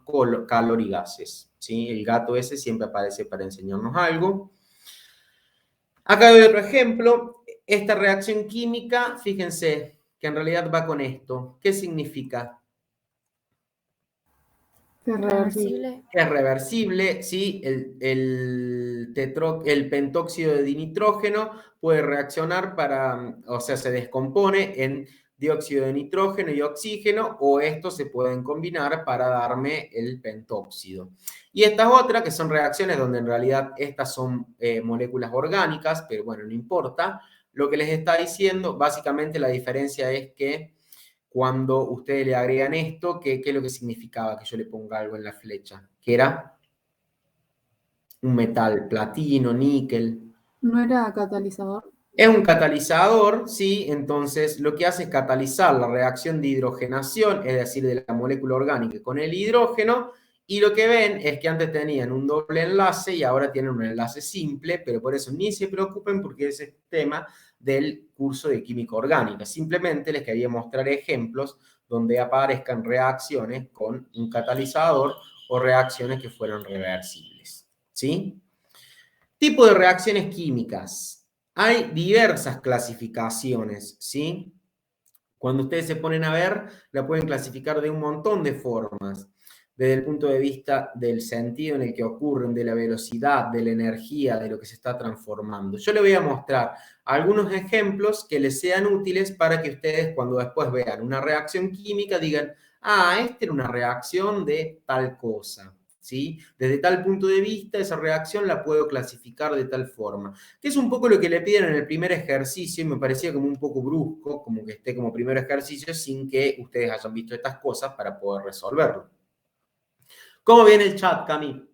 calor y gases. ¿Sí? El gato ese siempre aparece para enseñarnos algo. Acá hay otro ejemplo. Esta reacción química, fíjense que en realidad va con esto. ¿Qué significa? Que es reversible. Es reversible, ¿sí? El pentóxido de dinitrógeno puede reaccionar o sea, se descompone en dióxido de nitrógeno y oxígeno, o estos se pueden combinar para darme el pentóxido. Y estas otras, que son reacciones donde en realidad estas son moléculas orgánicas, pero bueno, no importa. Lo que les está diciendo, básicamente la diferencia es que cuando ustedes le agregan esto, ¿qué es lo que significaba que yo le ponga algo en la flecha? Que era un metal, platino, níquel. ¿No era catalizador? Es un catalizador, ¿sí? Entonces, lo que hace es catalizar la reacción de hidrogenación, es decir, de la molécula orgánica con el hidrógeno, y lo que ven es que antes tenían un doble enlace y ahora tienen un enlace simple, pero por eso ni se preocupen porque ese es el tema del curso de química orgánica. Simplemente les quería mostrar ejemplos donde aparezcan reacciones con un catalizador o reacciones que fueron reversibles, ¿sí? Tipo de reacciones químicas. Hay diversas clasificaciones, ¿sí? Cuando ustedes se ponen a ver, la pueden clasificar de un montón de formas. Desde el punto de vista del sentido en el que ocurren, de la velocidad, de la energía, de lo que se está transformando. Yo les voy a mostrar algunos ejemplos que les sean útiles para que ustedes cuando después vean una reacción química digan, ah, esta era una reacción de tal cosa. ¿Sí? Desde tal punto de vista, esa reacción la puedo clasificar de tal forma. Que es un poco lo que le piden en el primer ejercicio y me parecía como un poco brusco, como que esté como primer ejercicio sin que ustedes hayan visto estas cosas para poder resolverlo. ¿Cómo viene el chat, Cami?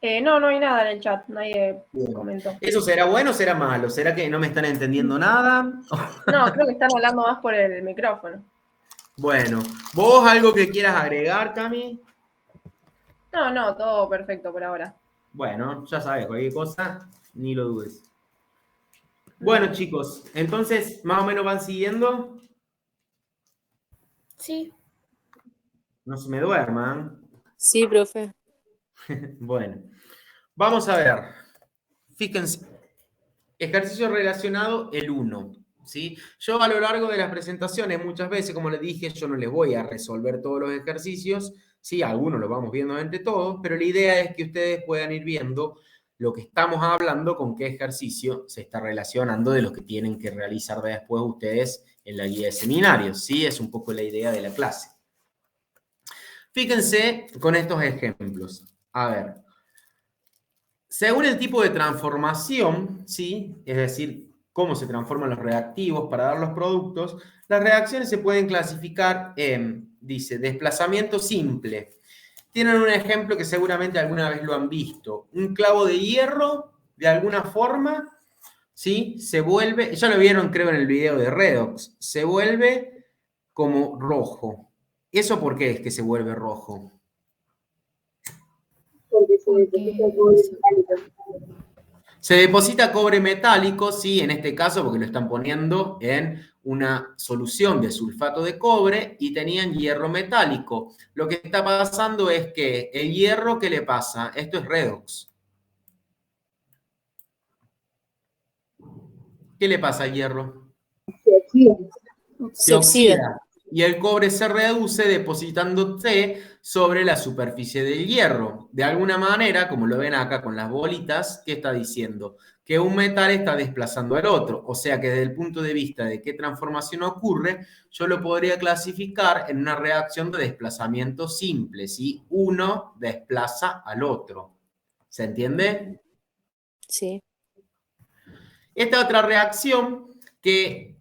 No hay nada en el chat, nadie Bien. comentó. ¿Eso será bueno o será malo? ¿Será que no me están entendiendo nada? No, creo que están hablando más por el micrófono. Bueno, ¿vos algo que quieras agregar, Cami? No, todo perfecto por ahora. Bueno, ya sabes, cualquier cosa, ni lo dudes. Bueno, chicos, entonces, ¿más o menos van siguiendo? Sí. No se me duerman. Sí, profe. Bueno, vamos a ver. Fíjense, ejercicio relacionado, el 1. ¿Sí? Yo a lo largo de las presentaciones, muchas veces, como les dije, yo no les voy a resolver todos los ejercicios. Sí, algunos los vamos viendo entre todos, pero la idea es que ustedes puedan ir viendo lo que estamos hablando con qué ejercicio se está relacionando de los que tienen que realizar después ustedes en la guía de seminarios. ¿Sí? Es un poco la idea de la clase. Fíjense con estos ejemplos. A ver, según el tipo de transformación, ¿sí? Es decir, cómo se transforman los reactivos para dar los productos, las reacciones se pueden clasificar en, dice, desplazamiento simple. Tienen un ejemplo que seguramente alguna vez lo han visto. Un clavo de hierro, de alguna forma, ¿sí? Se vuelve, ya lo vieron creo en el video de Redox, se vuelve como rojo. ¿Eso por qué es que se vuelve rojo? Porque se deposita el cobre metálico. Se deposita cobre metálico, sí, en este caso porque lo están poniendo en una solución de sulfato de cobre y tenían hierro metálico. Lo que está pasando es que el hierro, ¿qué le pasa? Esto es redox. ¿Qué le pasa al hierro? Se oxida. Se oxida. Y el cobre se reduce depositándose sobre la superficie del hierro. De alguna manera, como lo ven acá con las bolitas, ¿qué está diciendo? Que un metal está desplazando al otro. O sea que desde el punto de vista de qué transformación ocurre, yo lo podría clasificar en una reacción de desplazamiento simple, ¿sí? Uno desplaza al otro. ¿Se entiende? Sí. Esta otra reacción que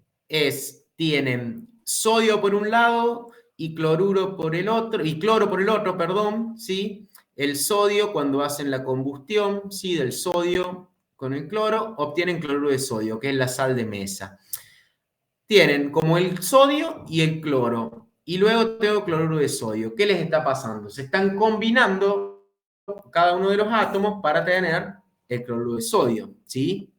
tienen sodio por un lado y cloruro por el otro, y cloro por el otro, perdón, ¿sí? El sodio, cuando hacen la combustión, ¿sí? Del sodio con el cloro, obtienen cloruro de sodio, que es la sal de mesa. Tienen como el sodio y el cloro, y luego tengo cloruro de sodio. ¿Qué les está pasando? Se están combinando cada uno de los átomos para tener el cloruro de sodio, ¿sí?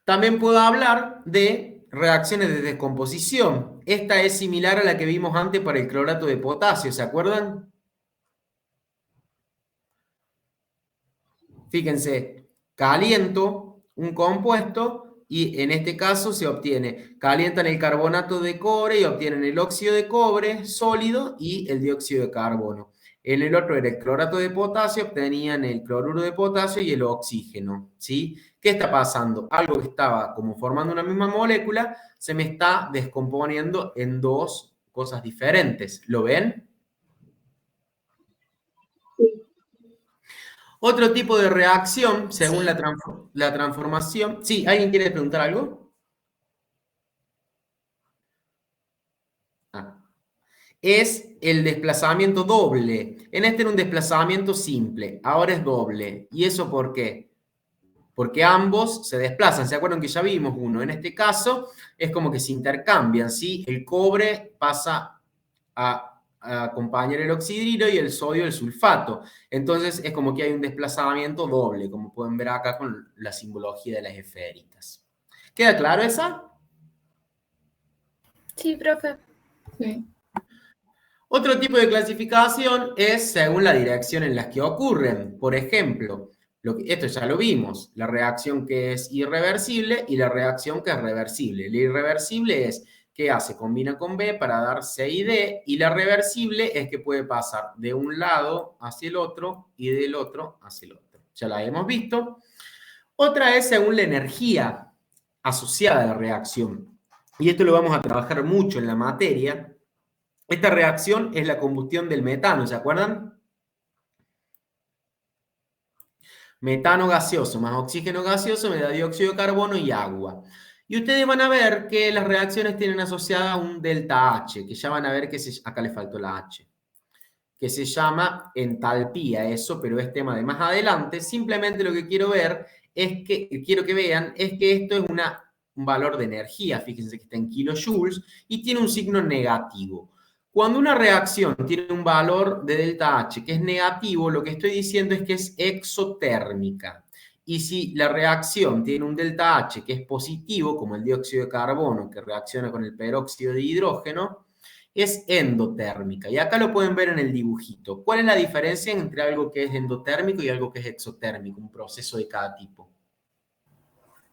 También puedo hablar de reacciones de descomposición. Esta es similar a la que vimos antes para el clorato de potasio, ¿se acuerdan? Fíjense, caliento un compuesto y en este caso se obtiene, calientan el carbonato de cobre y obtienen el óxido de cobre sólido y el dióxido de carbono. En el otro era el clorato de potasio, obtenían el cloruro de potasio y el oxígeno, ¿sí? ¿Qué está pasando? Algo que estaba como formando una misma molécula se me está descomponiendo en dos cosas diferentes. ¿Lo ven? Sí. Otro tipo de reacción, según la transformación. Sí, ¿alguien quiere preguntar algo? Es el desplazamiento doble. En este era un desplazamiento simple, ahora es doble. ¿Y eso por qué? Porque ambos se desplazan. ¿Se acuerdan que ya vimos uno? En este caso es como que se intercambian, ¿sí? El cobre pasa a acompañar el oxidrilo y el sodio el sulfato. Entonces es como que hay un desplazamiento doble, como pueden ver acá con la simbología de las esferitas. ¿Queda claro esa? Sí, profe. Sí. Otro tipo de clasificación es según la dirección en la que ocurren. Por ejemplo, esto ya lo vimos, la reacción que es irreversible y la reacción que es reversible. La irreversible es que A se combina con B para dar C y D, y la reversible es que puede pasar de un lado hacia el otro y del otro hacia el otro. Ya la hemos visto. Otra es según la energía asociada a la reacción. Y esto lo vamos a trabajar mucho en la materia. Esta reacción es la combustión del metano, ¿se acuerdan? Metano gaseoso más oxígeno gaseoso me da dióxido de carbono y agua. Y ustedes van a ver que las reacciones tienen asociada un delta H, que ya van a ver que acá le faltó la H, que se llama entalpía eso, pero es tema de más adelante. Simplemente lo que quiero ver quiero que vean es que esto es un valor de energía, fíjense que está en kilojoules, y tiene un signo negativo. Cuando una reacción tiene un valor de delta H que es negativo, lo que estoy diciendo es que es exotérmica. Y si la reacción tiene un delta H que es positivo, como el dióxido de carbono que reacciona con el peróxido de hidrógeno, es endotérmica. Y acá lo pueden ver en el dibujito. ¿Cuál es la diferencia entre algo que es endotérmico y algo que es exotérmico? Un proceso de cada tipo.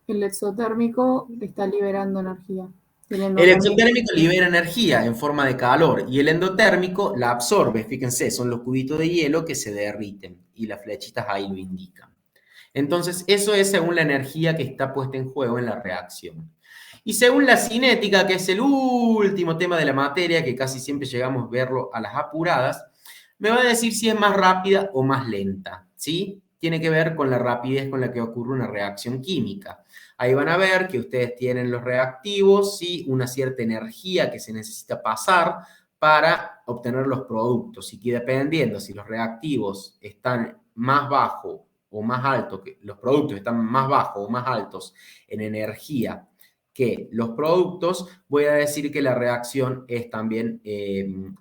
El exotérmico está liberando energía. El exotérmico libera energía en forma de calor y el endotérmico la absorbe. Fíjense, son los cubitos de hielo que se derriten y las flechitas ahí lo indican. Entonces, eso es según la energía que está puesta en juego en la reacción. Y según la cinética, que es el último tema de la materia, que casi siempre llegamos a verlo a las apuradas, me va a decir si es más rápida o más lenta, ¿sí? Tiene que ver con la rapidez con la que ocurre una reacción química. Ahí van a ver que ustedes tienen los reactivos, ¿sí? Una cierta energía que se necesita pasar para obtener los productos. Y que dependiendo si los reactivos están más bajos o más altos, que los productos están más bajos o más altos en energía que los productos, voy a decir que la reacción es también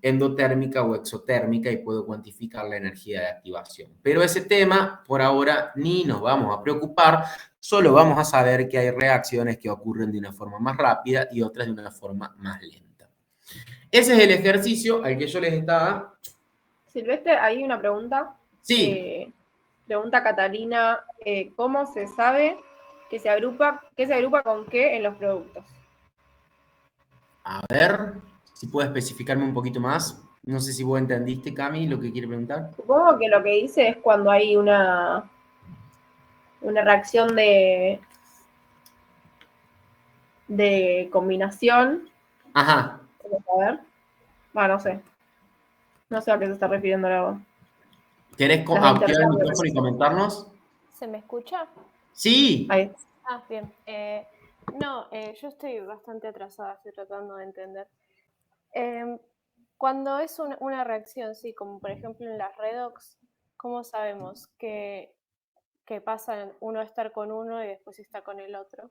endotérmica o exotérmica y puedo cuantificar la energía de activación. Pero ese tema, por ahora, ni nos vamos a preocupar, solo vamos a saber que hay reacciones que ocurren de una forma más rápida y otras de una forma más lenta. Ese es el ejercicio al que yo les estaba... Silvestre, hay una pregunta. Sí. Pregunta Catalina, ¿cómo se sabe qué se agrupa con qué en los productos? A ver, si puedo especificarme un poquito más. No sé si vos entendiste, Cami, lo que quiere preguntar. Supongo que lo que dice es cuando hay una reacción de combinación. Ajá. A ver. No sé. No sé a qué se está refiriendo la... ¿Querés activar el micrófono y comentarnos? ¿Se me escucha? Sí. Ahí. Ah, bien. Yo estoy bastante atrasada, estoy tratando de entender. Cuando es una reacción, sí, como por ejemplo en las redox, ¿cómo sabemos que pasa uno a estar con uno y después está con el otro?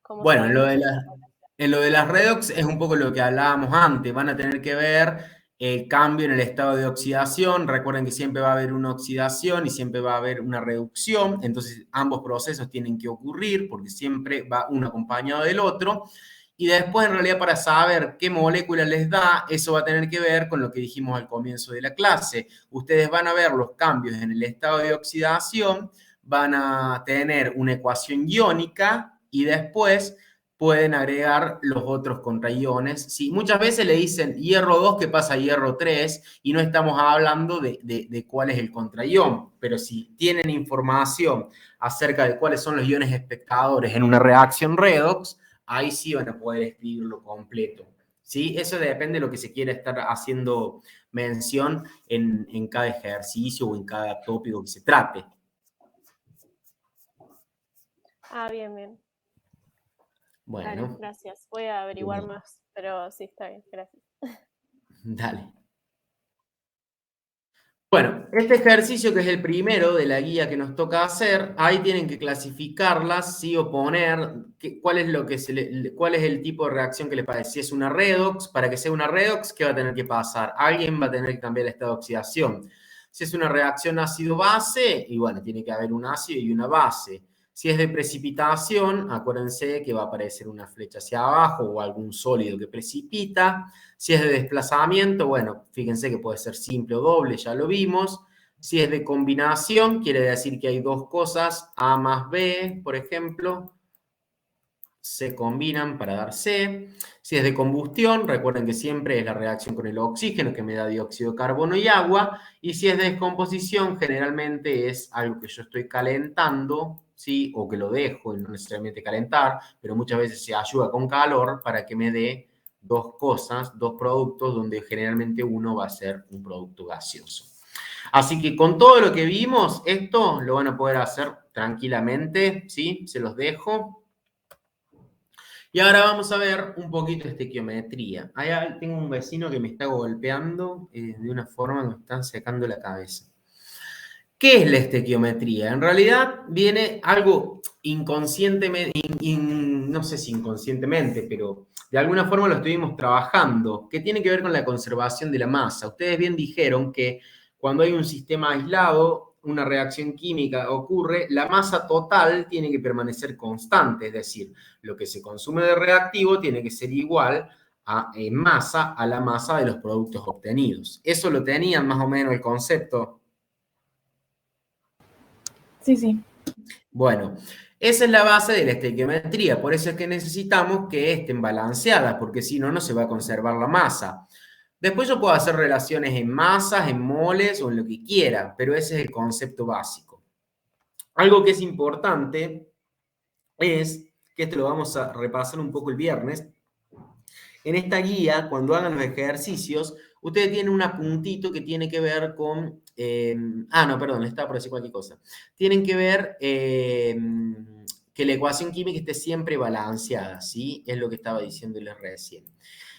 Bueno, en lo de las redox es un poco lo que hablábamos antes. Van a tener que ver el cambio en el estado de oxidación. Recuerden que siempre va a haber una oxidación y siempre va a haber una reducción. Entonces, ambos procesos tienen que ocurrir porque siempre va uno acompañado del otro. Y después, en realidad, para saber qué molécula les da, eso va a tener que ver con lo que dijimos al comienzo de la clase. Ustedes van a ver los cambios en el estado de oxidación, van a tener una ecuación iónica y después pueden agregar los otros contraiones. Sí, muchas veces le dicen hierro 2 que pasa a hierro 3 y no estamos hablando de cuál es el contraión, pero si tienen información acerca de cuáles son los iones espectadores en una reacción redox, ahí sí van a poder escribirlo completo. ¿Sí? Eso depende de lo que se quiera estar haciendo mención en cada ejercicio o en cada tópico que se trate. Ah, bien. Bueno. Dale, gracias. Voy a averiguar más, pero sí, está bien, gracias. Dale. Bueno, este ejercicio que es el primero de la guía que nos toca hacer, ahí tienen que clasificarlas, sí o poner cuál es el tipo de reacción que les parece. Si es una redox, para que sea una redox, ¿qué va a tener que pasar? Alguien va a tener que cambiar el estado de oxidación. Si es una reacción ácido-base, y bueno, tiene que haber un ácido y una base. Si es de precipitación, acuérdense que va a aparecer una flecha hacia abajo o algún sólido que precipita. Si es de desplazamiento, bueno, fíjense que puede ser simple o doble, ya lo vimos. Si es de combinación, quiere decir que hay dos cosas, A más B, por ejemplo, se combinan para dar C. Si es de combustión, recuerden que siempre es la reacción con el oxígeno que me da dióxido de carbono y agua. Y si es de descomposición, generalmente es algo que yo estoy calentando, ¿sí? O que lo dejo, no necesariamente calentar, pero muchas veces se ayuda con calor para que me dé dos cosas, dos productos, donde generalmente uno va a ser un producto gaseoso. Así que con todo lo que vimos, esto lo van a poder hacer tranquilamente, ¿sí? Se los dejo. Y ahora vamos a ver un poquito de estequiometría. Ahí tengo un vecino que me está golpeando de una forma que me están secando la cabeza. ¿Qué es la estequiometría? En realidad viene algo inconscientemente, no sé si inconscientemente, pero de alguna forma lo estuvimos trabajando, que tiene que ver con la conservación de la masa. Ustedes bien dijeron que cuando hay un sistema aislado, una reacción química ocurre, la masa total tiene que permanecer constante, es decir, lo que se consume de reactivo tiene que ser igual en masa a la masa de los productos obtenidos. ¿Eso lo tenían más o menos el concepto? Sí. Bueno, esa es la base de la estequiometría, por eso es que necesitamos que estén balanceadas, porque si no, no se va a conservar la masa. Después yo puedo hacer relaciones en masas, en moles o en lo que quiera, pero ese es el concepto básico. Algo que es importante es, que esto lo vamos a repasar un poco el viernes, en esta guía, cuando hagan los ejercicios, ustedes tienen un apuntito que tiene que ver con... le estaba por decir cualquier cosa. Tienen que ver que la ecuación química esté siempre balanceada, ¿sí? Es lo que estaba diciéndoles recién.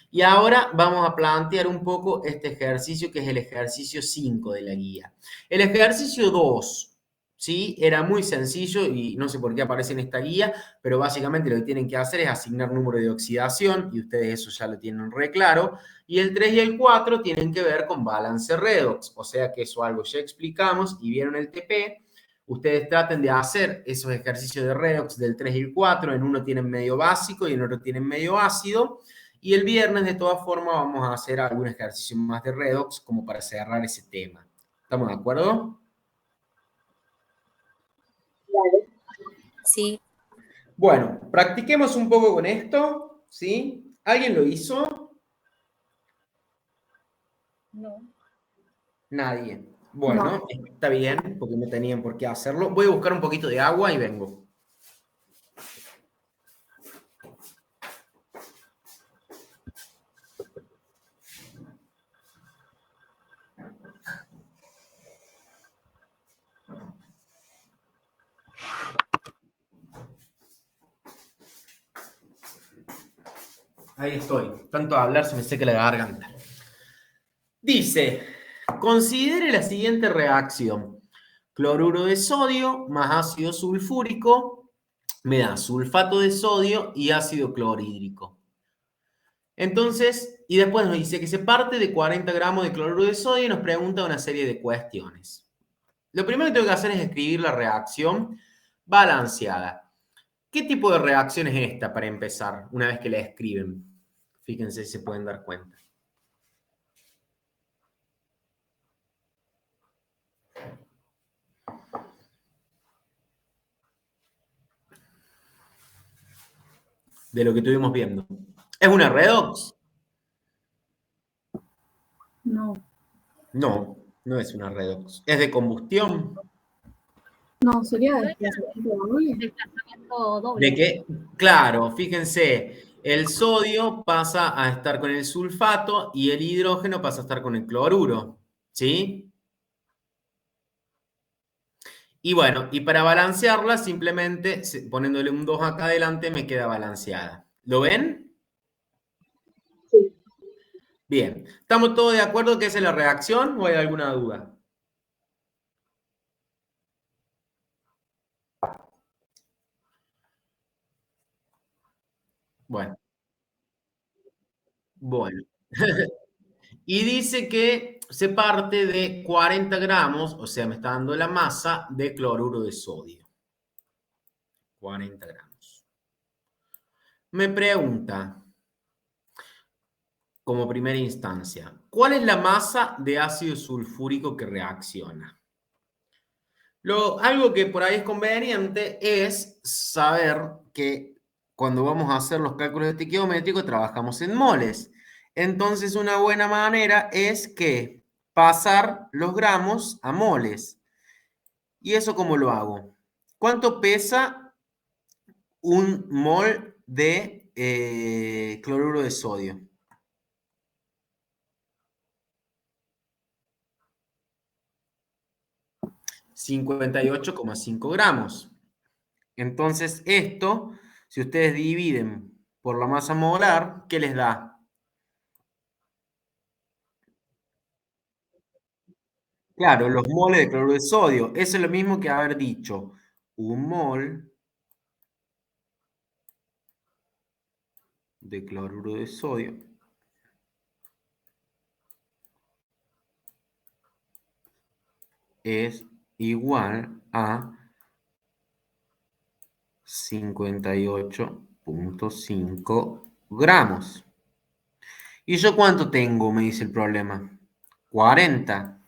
Y ahora vamos a plantear un poco este ejercicio, que es el ejercicio 5 de la guía. El ejercicio 2, ¿sí? Era muy sencillo y no sé por qué aparece en esta guía, pero básicamente lo que tienen que hacer es asignar número de oxidación y ustedes eso ya lo tienen re claro. Y el 3 y el 4 tienen que ver con balance redox, o sea que eso algo ya explicamos y vieron el TP. Ustedes traten de hacer esos ejercicios de redox del 3 y el 4, en uno tienen medio básico y en otro tienen medio ácido. Y el viernes, de todas formas, vamos a hacer algún ejercicio más de redox como para cerrar ese tema. ¿Estamos de acuerdo? Dale. Sí. Bueno, practiquemos un poco con esto, ¿sí? ¿Alguien lo hizo? No. Nadie. Bueno, No. está bien, porque no tenían por qué hacerlo. Voy a buscar un poquito de agua y vengo. Ahí estoy. Tanto hablar se me seca la garganta. Dice, considere la siguiente reacción. Cloruro de sodio más ácido sulfúrico me da sulfato de sodio y ácido clorhídrico. Entonces, y después nos dice que se parte de 40 gramos de cloruro de sodio y nos pregunta una serie de cuestiones. Lo primero que tengo que hacer es escribir la reacción balanceada. ¿Qué tipo de reacción es esta para empezar, una vez que la escriben? Fíjense si se pueden dar cuenta. De lo que estuvimos viendo. ¿Es una redox? No. No, no es una redox. ¿Es de combustión? No, sería desplazamiento doble. Desplazamiento doble. ¿De qué? Claro, fíjense, el sodio pasa a estar con el sulfato y el hidrógeno pasa a estar con el cloruro, ¿sí? Y bueno, y para balancearla, simplemente poniéndole un 2 acá adelante me queda balanceada. ¿Lo ven? Sí. Bien. ¿Estamos todos de acuerdo que esa es la reacción o hay alguna duda? Bueno. Bueno. Y dice que se parte de 40 gramos, o sea, me está dando la masa de cloruro de sodio. 40 gramos. Me pregunta, como primera instancia, ¿cuál es la masa de ácido sulfúrico que reacciona? Algo que por ahí es conveniente es saber que cuando vamos a hacer los cálculos estequiométricos trabajamos en moles. Entonces, una buena manera es que pasar los gramos a moles. ¿Y eso cómo lo hago? ¿Cuánto pesa un mol de cloruro de sodio? ...58,5 gramos. Entonces, esto, si ustedes dividen por la masa molar, ¿qué les da? Claro, los moles de cloruro de sodio. Eso es lo mismo que haber dicho un mol de cloruro de sodio es igual a 58,5 gramos. ¿Y yo cuánto tengo? Me dice el problema. 40.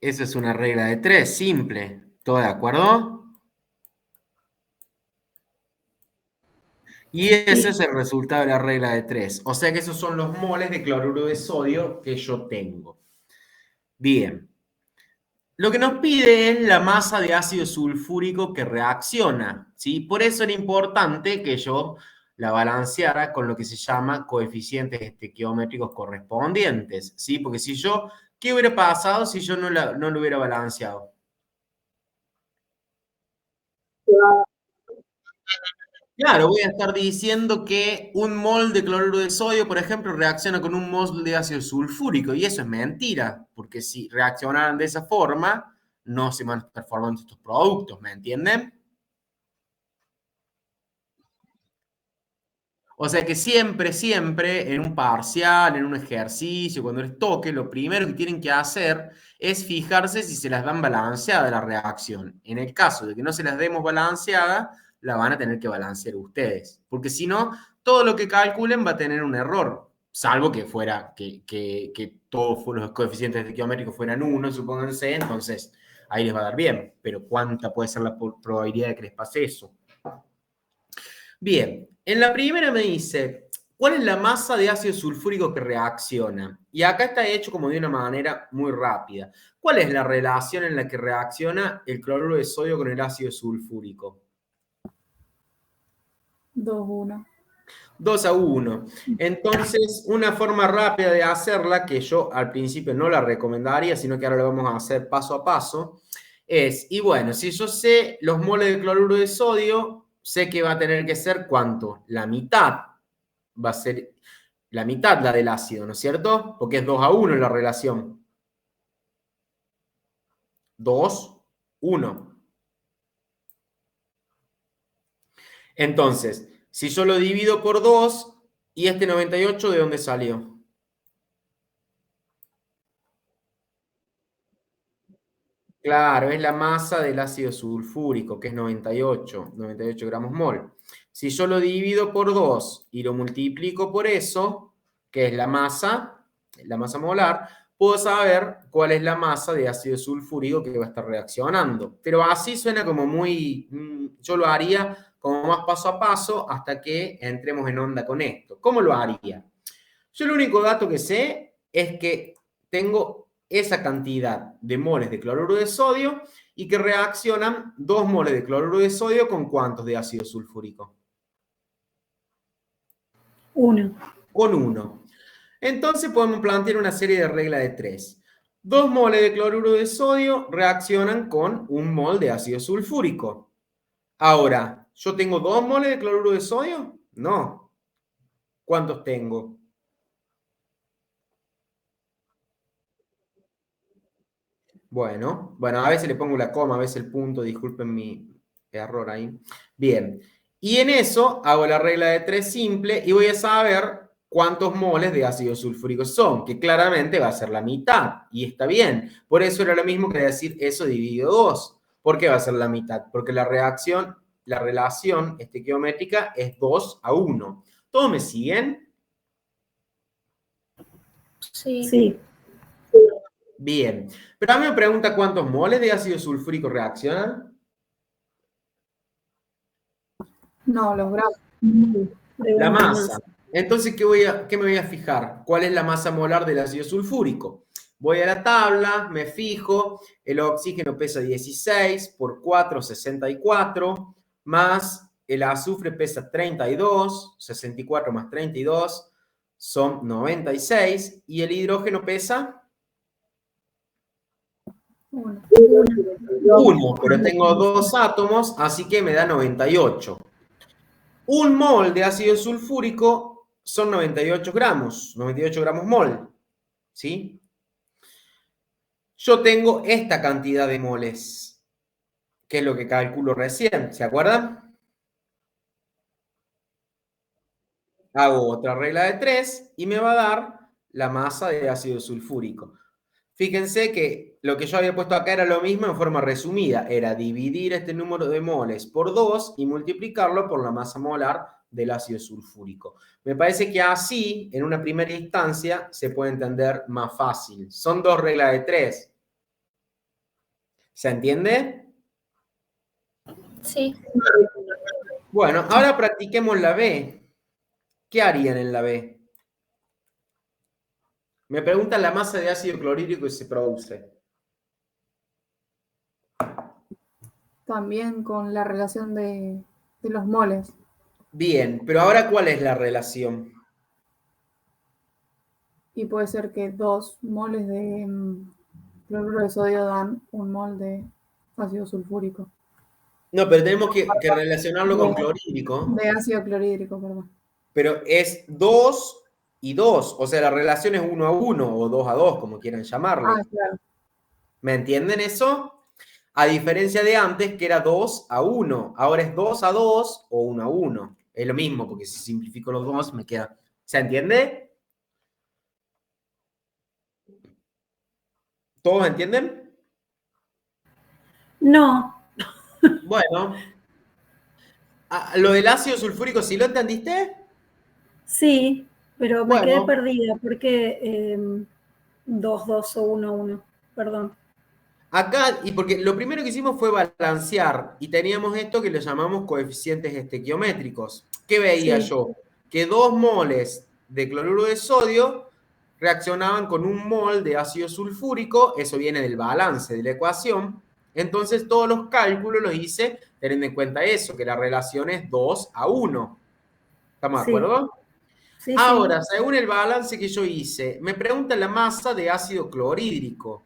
Esa es una regla de 3, simple. ¿Todo de acuerdo? Y ese es el resultado de la regla de 3. O sea que esos son los moles de cloruro de sodio que yo tengo. Bien. Lo que nos pide es la masa de ácido sulfúrico que reacciona, ¿sí? Por eso era importante que yo la balanceara con lo que se llama coeficientes estequiométricos correspondientes, ¿sí? Porque si yo, ¿qué hubiera pasado si yo no lo hubiera balanceado? Se va, Claro, voy a estar diciendo que un mol de cloruro de sodio, por ejemplo, reacciona con un mol de ácido sulfúrico, y eso es mentira, porque si reaccionaran de esa forma, no se van a estar formando estos productos, ¿me entienden? O sea que siempre, siempre, en un parcial, en un ejercicio, cuando les toque, lo primero que tienen que hacer es fijarse si se las dan balanceada la reacción. En el caso de que no se las demos balanceada, la van a tener que balancear ustedes. Porque si no, todo lo que calculen va a tener un error. Salvo que fuera, que todos los coeficientes estequiométricos fueran 1, supónganse, entonces ahí les va a dar bien. Pero ¿cuánta puede ser la probabilidad de que les pase eso? Bien, en la primera me dice, ¿cuál es la masa de ácido sulfúrico que reacciona? Y acá está hecho como de una manera muy rápida. ¿Cuál es la relación en la que reacciona el cloruro de sodio con el ácido sulfúrico? 2-1. 2-1. Entonces, una forma rápida de hacerla, que yo al principio no la recomendaría, sino que ahora lo vamos a hacer paso a paso, es, y bueno, si yo sé los moles de cloruro de sodio, sé que va a tener que ser ¿cuánto? La mitad. Va a ser la mitad la del ácido, ¿no es cierto? Porque es 2-1 la relación. 2-1. Entonces, si yo lo divido por 2, ¿y este 98 de dónde salió? Claro, es la masa del ácido sulfúrico, que es 98 gramos mol. Si yo lo divido por 2 y lo multiplico por eso, que es la masa molar, puedo saber cuál es la masa de ácido sulfúrico que va a estar reaccionando. Pero así suena como muy, yo lo haría como más paso a paso hasta que entremos en onda con esto. ¿Cómo lo haría? Yo el único dato que sé es que tengo esa cantidad de moles de cloruro de sodio y que reaccionan 2 moles de cloruro de sodio con ¿cuántos de ácido sulfúrico? 1. Con 1. Entonces podemos plantear una serie de reglas de 3. 2 moles de cloruro de sodio reaccionan con 1 mol de ácido sulfúrico. Ahora, ¿yo tengo 2 moles de cloruro de sodio? No. ¿Cuántos tengo? Bueno, a veces le pongo la coma, a veces el punto, disculpen mi error ahí. Bien, y en eso hago la regla de 3 simple y voy a saber cuántos moles de ácido sulfúrico son, que claramente va a ser la mitad, y está bien. Por eso era lo mismo que decir eso dividido 2. ¿Por qué va a ser la mitad? Porque la relación estequiométrica es 2-1. ¿Todos me siguen? Sí. Sí. Bien, pero a mí me pregunta cuántos moles de ácido sulfúrico reaccionan. No, los gramos. La masa. Entonces, ¿qué me voy a fijar? ¿Cuál es la masa molar del ácido sulfúrico? Voy a la tabla, me fijo, el oxígeno pesa 16 por 4, 64, más el azufre pesa 32, 64 más 32 son 96, y el hidrógeno pesa 1. 1, pero tengo 2 átomos, así que me da 98. Un mol de ácido sulfúrico son 98 gramos mol, ¿sí? Yo tengo esta cantidad de moles, que es lo que calculo recién, ¿se acuerdan? Hago otra regla de 3 y me va a dar la masa de ácido sulfúrico. Fíjense que lo que yo había puesto acá era lo mismo en forma resumida, era dividir este número de moles por 2 y multiplicarlo por la masa molar del ácido sulfúrico. Me parece que así, en una primera instancia, se puede entender más fácil. Son 2 reglas de 3. ¿Se entiende? Sí. Bueno, ahora practiquemos la B. ¿Qué harían en la B? Me preguntan la masa de ácido clorhídrico que se produce. También con la relación de los moles. Bien, pero ahora ¿cuál es la relación? Y puede ser que 2 moles de cloruro de sodio dan 1 mol de ácido sulfúrico. No, pero tenemos que relacionarlo con clorhídrico. De ácido clorhídrico, perdón. Pero es 2 y 2. O sea, la relación es 1 a 1 o 2 a 2, como quieran llamarle. Ah, claro. ¿Me entienden eso? A diferencia de antes, que era 2 a 1. Ahora es 2 a 2 o 1 a 1. Es lo mismo, porque si simplifico los dos, me queda... ¿Se entiende? ¿Todos entienden? No, Bueno. Lo del ácido sulfúrico, ¿sí lo entendiste? sí, pero me quedé Bueno. perdida. ¿Por qué 2, 2 o 1, 1? Perdón. Acá, y porque lo primero que hicimos fue balancear, y teníamos esto que lo llamamos coeficientes estequiométricos. ¿Qué veía Sí. yo? Que 2 moles de cloruro de sodio reaccionaban con 1 mol de ácido sulfúrico, eso viene del balance de la ecuación. Entonces todos los cálculos los hice teniendo en cuenta eso, que la relación es 2 a 1. ¿Estamos de Sí. acuerdo? Sí, Ahora, sí. según el balance que yo hice, me pregunta la masa de ácido clorhídrico,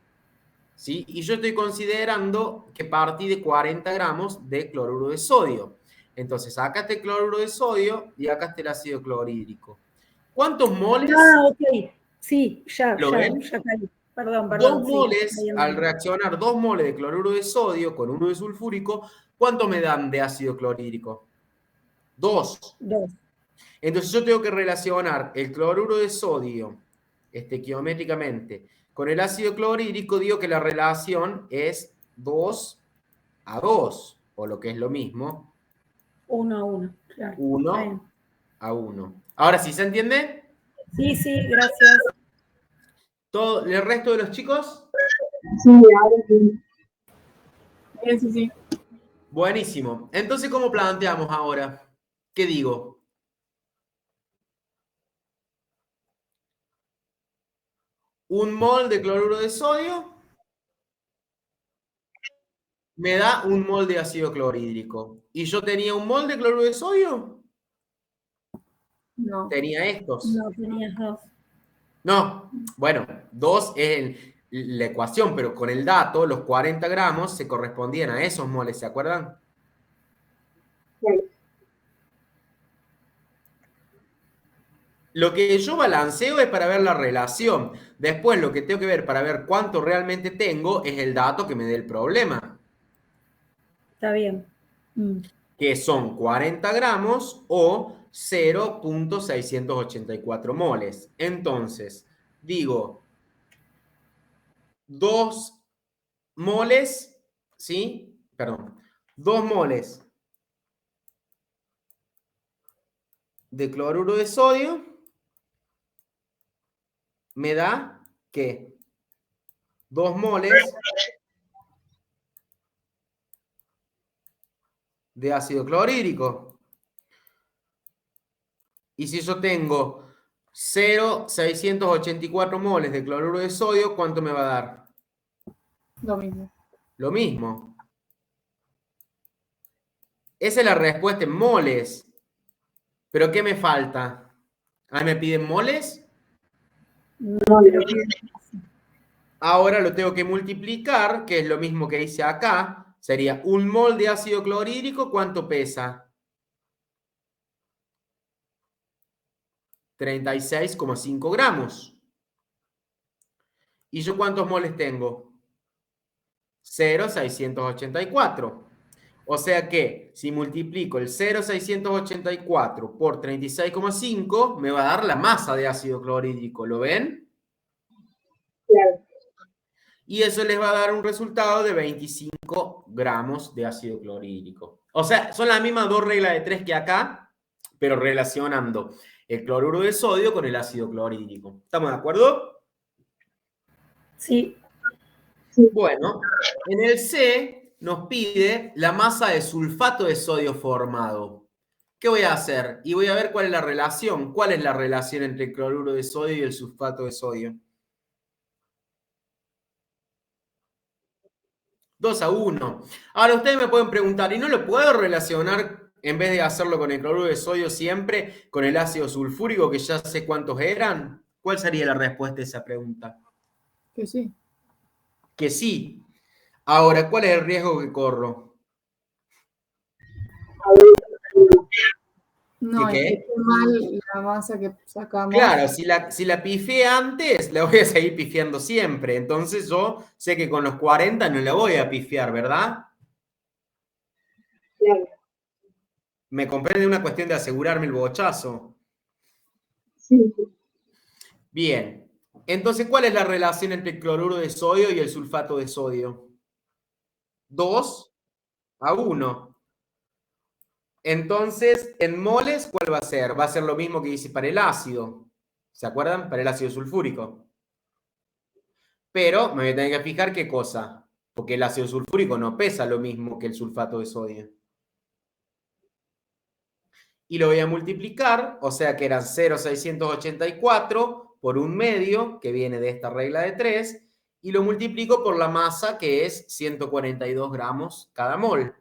¿sí? Y yo estoy considerando que partí de 40 gramos de cloruro de sodio. Entonces, acá está el cloruro de sodio y acá está el ácido clorhídrico. ¿Cuántos moles? Ah, ok. Sí, ya ¿Lo ven? caí. Perdón, 2 sí, moles, ahí al ando. reaccionar 2 moles de cloruro de sodio con 1 de sulfúrico, ¿cuánto me dan de ácido clorhídrico? 2. 2. Entonces yo tengo que relacionar el cloruro de sodio estequiométricamente con el ácido clorhídrico. Digo que la relación es 2 a 2, o lo que es lo mismo, 1 a 1, claro. 1 a 1. Ahora sí, ¿se entiende? Sí, sí, gracias. ¿Todo el resto de los chicos? Sí, ahora sí. Sí, sí. Buenísimo. Entonces, ¿cómo planteamos ahora? ¿Qué digo? Un mol de cloruro de sodio me da 1 mol de ácido clorhídrico. ¿Y yo tenía 1 mol de cloruro de sodio? No. Tenía estos. No, tenías 2. No, bueno, 2 es la ecuación, pero con el dato, los 40 gramos se correspondían a esos moles, ¿se acuerdan? Claro. Lo que yo balanceo es para ver la relación. Después lo que tengo que ver para ver cuánto realmente tengo es el dato que me dé el problema, Está bien. que son 40 gramos o 0.684 moles. Entonces, digo, 2 moles, ¿sí? Perdón, 2 moles de cloruro de sodio me da, ¿qué? 2 moles de ácido clorhídrico. Y si yo tengo 0,684 moles de cloruro de sodio, ¿cuánto me va a dar? Lo mismo. Lo mismo. Esa es la respuesta en moles. ¿Pero qué me falta? ¿Ah, me piden moles? No, Ahora lo tengo que multiplicar, que es lo mismo que hice acá. Sería 1 mol de ácido clorhídrico, ¿cuánto pesa? 36,5 gramos. ¿Y yo cuántos moles tengo? 0,684. O sea que si multiplico el 0,684 por 36,5, me va a dar la masa de ácido clorhídrico. ¿Lo ven? claro. Y eso les va a dar un resultado de 25 gramos de ácido clorhídrico. O sea, son las mismas 2 reglas de 3 que acá, pero relacionando el cloruro de sodio con el ácido clorhídrico. ¿Estamos de acuerdo? Sí. Bueno, en el C nos pide la masa de sulfato de sodio formado. ¿Qué voy a hacer? Y voy a ver cuál es la relación. ¿Cuál es la relación entre el cloruro de sodio y el sulfato de sodio? 2 a 1. Ahora ustedes me pueden preguntar, ¿y no lo puedo relacionar, en vez de hacerlo con el cloruro de sodio siempre, con el ácido sulfúrico, que ya sé cuántos eran? ¿Cuál sería la respuesta a esa pregunta? Que sí. Que sí. Ahora, ¿cuál es el riesgo que corro? No, ¿Qué? hiciste mal la masa que sacamos. Claro, si la pifié antes, la voy a seguir pifiando siempre. Entonces yo sé que con los 40 no la voy a pifiar, ¿verdad? Claro. Me comprende una cuestión de asegurarme el bochazo. Sí, sí. Bien. Entonces, ¿cuál es la relación entre el cloruro de sodio y el sulfato de sodio? 2:1. Entonces, en moles, ¿cuál va a ser? Va a ser lo mismo que hice para el ácido. ¿Se acuerdan? Para el ácido sulfúrico. Pero me voy a tener que fijar qué cosa. Porque el ácido sulfúrico no pesa lo mismo que el sulfato de sodio. Y lo voy a multiplicar, o sea que eran 0,684 por 1/2, que viene de esta regla de 3, y lo multiplico por la masa, que es 142 gramos cada mol.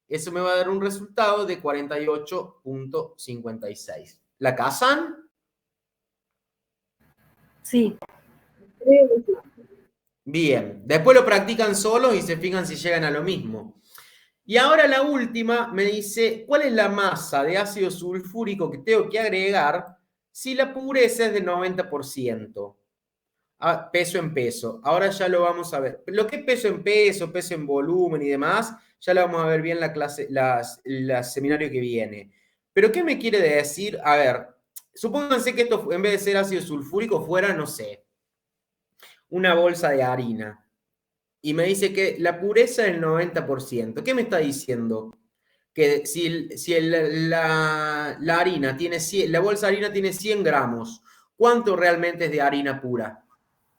Eso me va a dar un resultado de 48.56. ¿La casan? Sí, Creo que sí. Bien. Después lo practican solos y se fijan si llegan a lo mismo. Y ahora la última me dice, ¿cuál es la masa de ácido sulfúrico que tengo que agregar si la pureza es de 90%? Peso en peso. Ahora ya lo vamos a ver. Lo que es peso en peso, peso en volumen y demás, ya lo vamos a ver bien en la clase, el seminario que viene. Pero ¿qué me quiere decir? A ver, supónganse que esto en vez de ser ácido sulfúrico fuera, no sé, una bolsa de harina. Y me dice que la pureza es el 90%. ¿Qué me está diciendo? Que si la harina tiene 100, la bolsa de harina tiene 100 gramos, ¿cuánto realmente es de harina pura?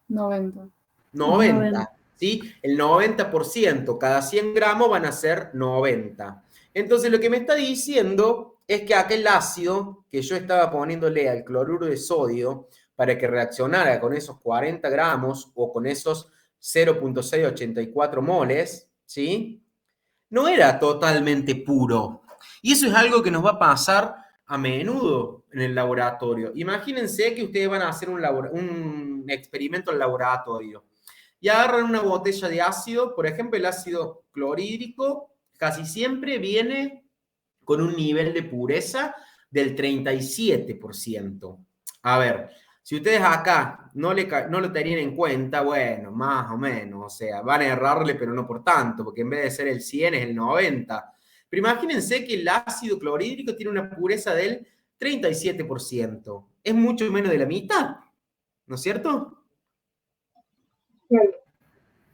90. 90, ¿sí? El 90%, cada 100 gramos van a ser 90. Entonces lo que me está diciendo es que aquel ácido que yo estaba poniéndole al cloruro de sodio para que reaccionara con esos 40 gramos o con esos 0,684 moles, ¿sí? No era totalmente puro. Y eso es algo que nos va a pasar a menudo en el laboratorio. Imagínense que ustedes van a hacer un experimento en el laboratorio y agarran una botella de ácido, por ejemplo, el ácido clorhídrico casi siempre viene con un nivel de pureza del 37%. A ver, si ustedes acá no lo tenían en cuenta, bueno, más o menos, o sea, van a errarle, pero no por tanto, porque en vez de ser el 100 es el 90. Pero imagínense que el ácido clorhídrico tiene una pureza del 37%. Es mucho menos de la mitad, ¿no es cierto? Claro.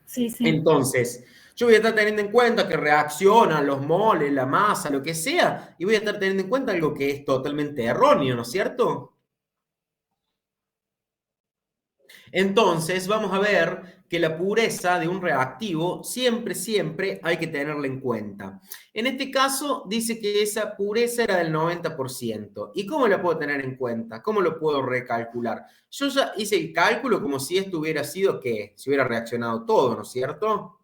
sí, sí. Entonces, yo voy a estar teniendo en cuenta que reaccionan los moles, la masa, lo que sea, y voy a estar teniendo en cuenta algo que es totalmente erróneo, ¿no es cierto? Entonces, vamos a ver que la pureza de un reactivo siempre, siempre hay que tenerla en cuenta. En este caso, dice que esa pureza era del 90%. ¿Y cómo la puedo tener en cuenta? ¿Cómo lo puedo recalcular? Yo ya hice el cálculo como si esto hubiera sido que se hubiera reaccionado todo, ¿no es cierto?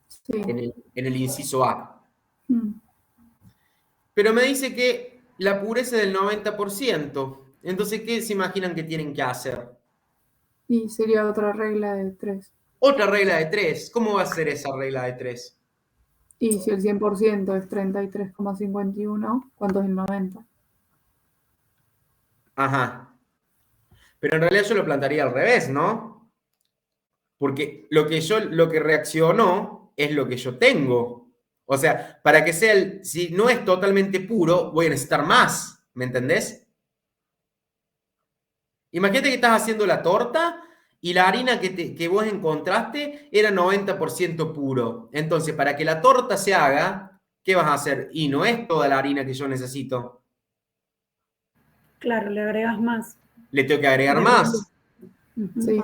Sí. En el inciso A. Mm. Pero me dice que la pureza es del 90%. Entonces, ¿qué se imaginan que tienen que hacer? Y sería otra regla de 3. Otra regla de 3. ¿Cómo va a ser esa regla de 3? Y si el 100% es 33,51, ¿cuánto es el 90? Ajá. Pero en realidad yo lo plantearía al revés, ¿no? Porque lo que reaccionó es lo que yo tengo. O sea, para que sea si no es totalmente puro, voy a necesitar más. ¿Me entendés? Imagínate que estás haciendo la torta y la harina que vos encontraste era 90% puro. Entonces, para que la torta se haga, ¿qué vas a hacer? Y no es toda la harina que yo necesito. Claro, le agregas más. Le tengo que agregar más. Ujú. Sí.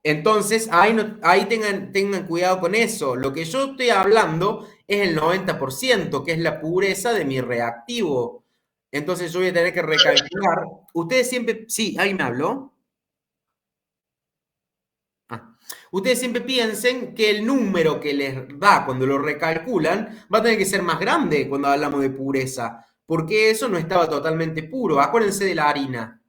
Entonces, ahí tengan cuidado con eso. Lo que yo estoy hablando es el 90%, que es la pureza de mi reactivo. Entonces, yo voy a tener que recalcular. Ustedes siempre... Sí, ¿alguien me habló? Ustedes siempre piensen que el número que les da cuando lo recalculan va a tener que ser más grande cuando hablamos de pureza, porque eso no estaba totalmente puro. Acuérdense de la harina.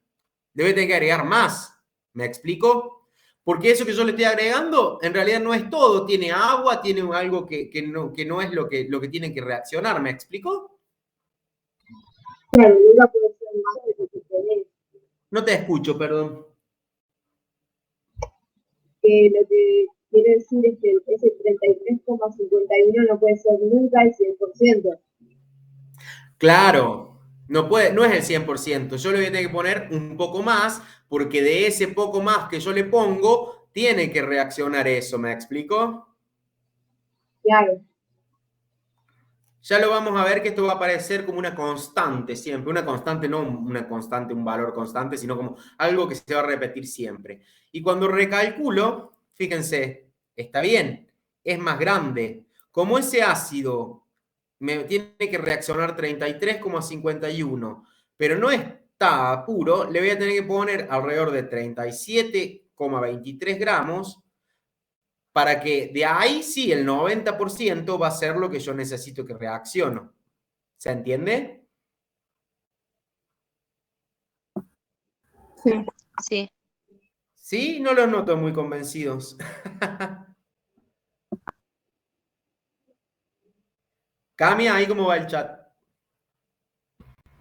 Debe tener que agregar más. ¿Me explico? Porque eso que yo le estoy agregando, en realidad no es todo. Tiene agua, tiene algo que no es lo que tienen que reaccionar. ¿Me explico? Claro, nunca puede ser más de lo que tenés. No te escucho, perdón. Que lo que quiere decir es que ese 33,51 no puede ser nunca el 100%. Claro, no es el 100%. Yo le voy a tener que poner un poco más, porque de ese poco más que yo le pongo, tiene que reaccionar eso. ¿Me explico? Claro. Ya lo vamos a ver que esto va a aparecer como una constante siempre. Una constante, no una constante, un valor constante, sino como algo que se va a repetir siempre. Y cuando recalculo, fíjense, está bien, es más grande. Como ese ácido me tiene que reaccionar 33,51, pero no está puro, le voy a tener que poner alrededor de 37,23 gramos para que de ahí sí el 90% va a ser lo que yo necesito que reaccione. ¿Se entiende? Sí. Sí. Sí, no los noto muy convencidos. Cami, ¿ahí cómo va el chat?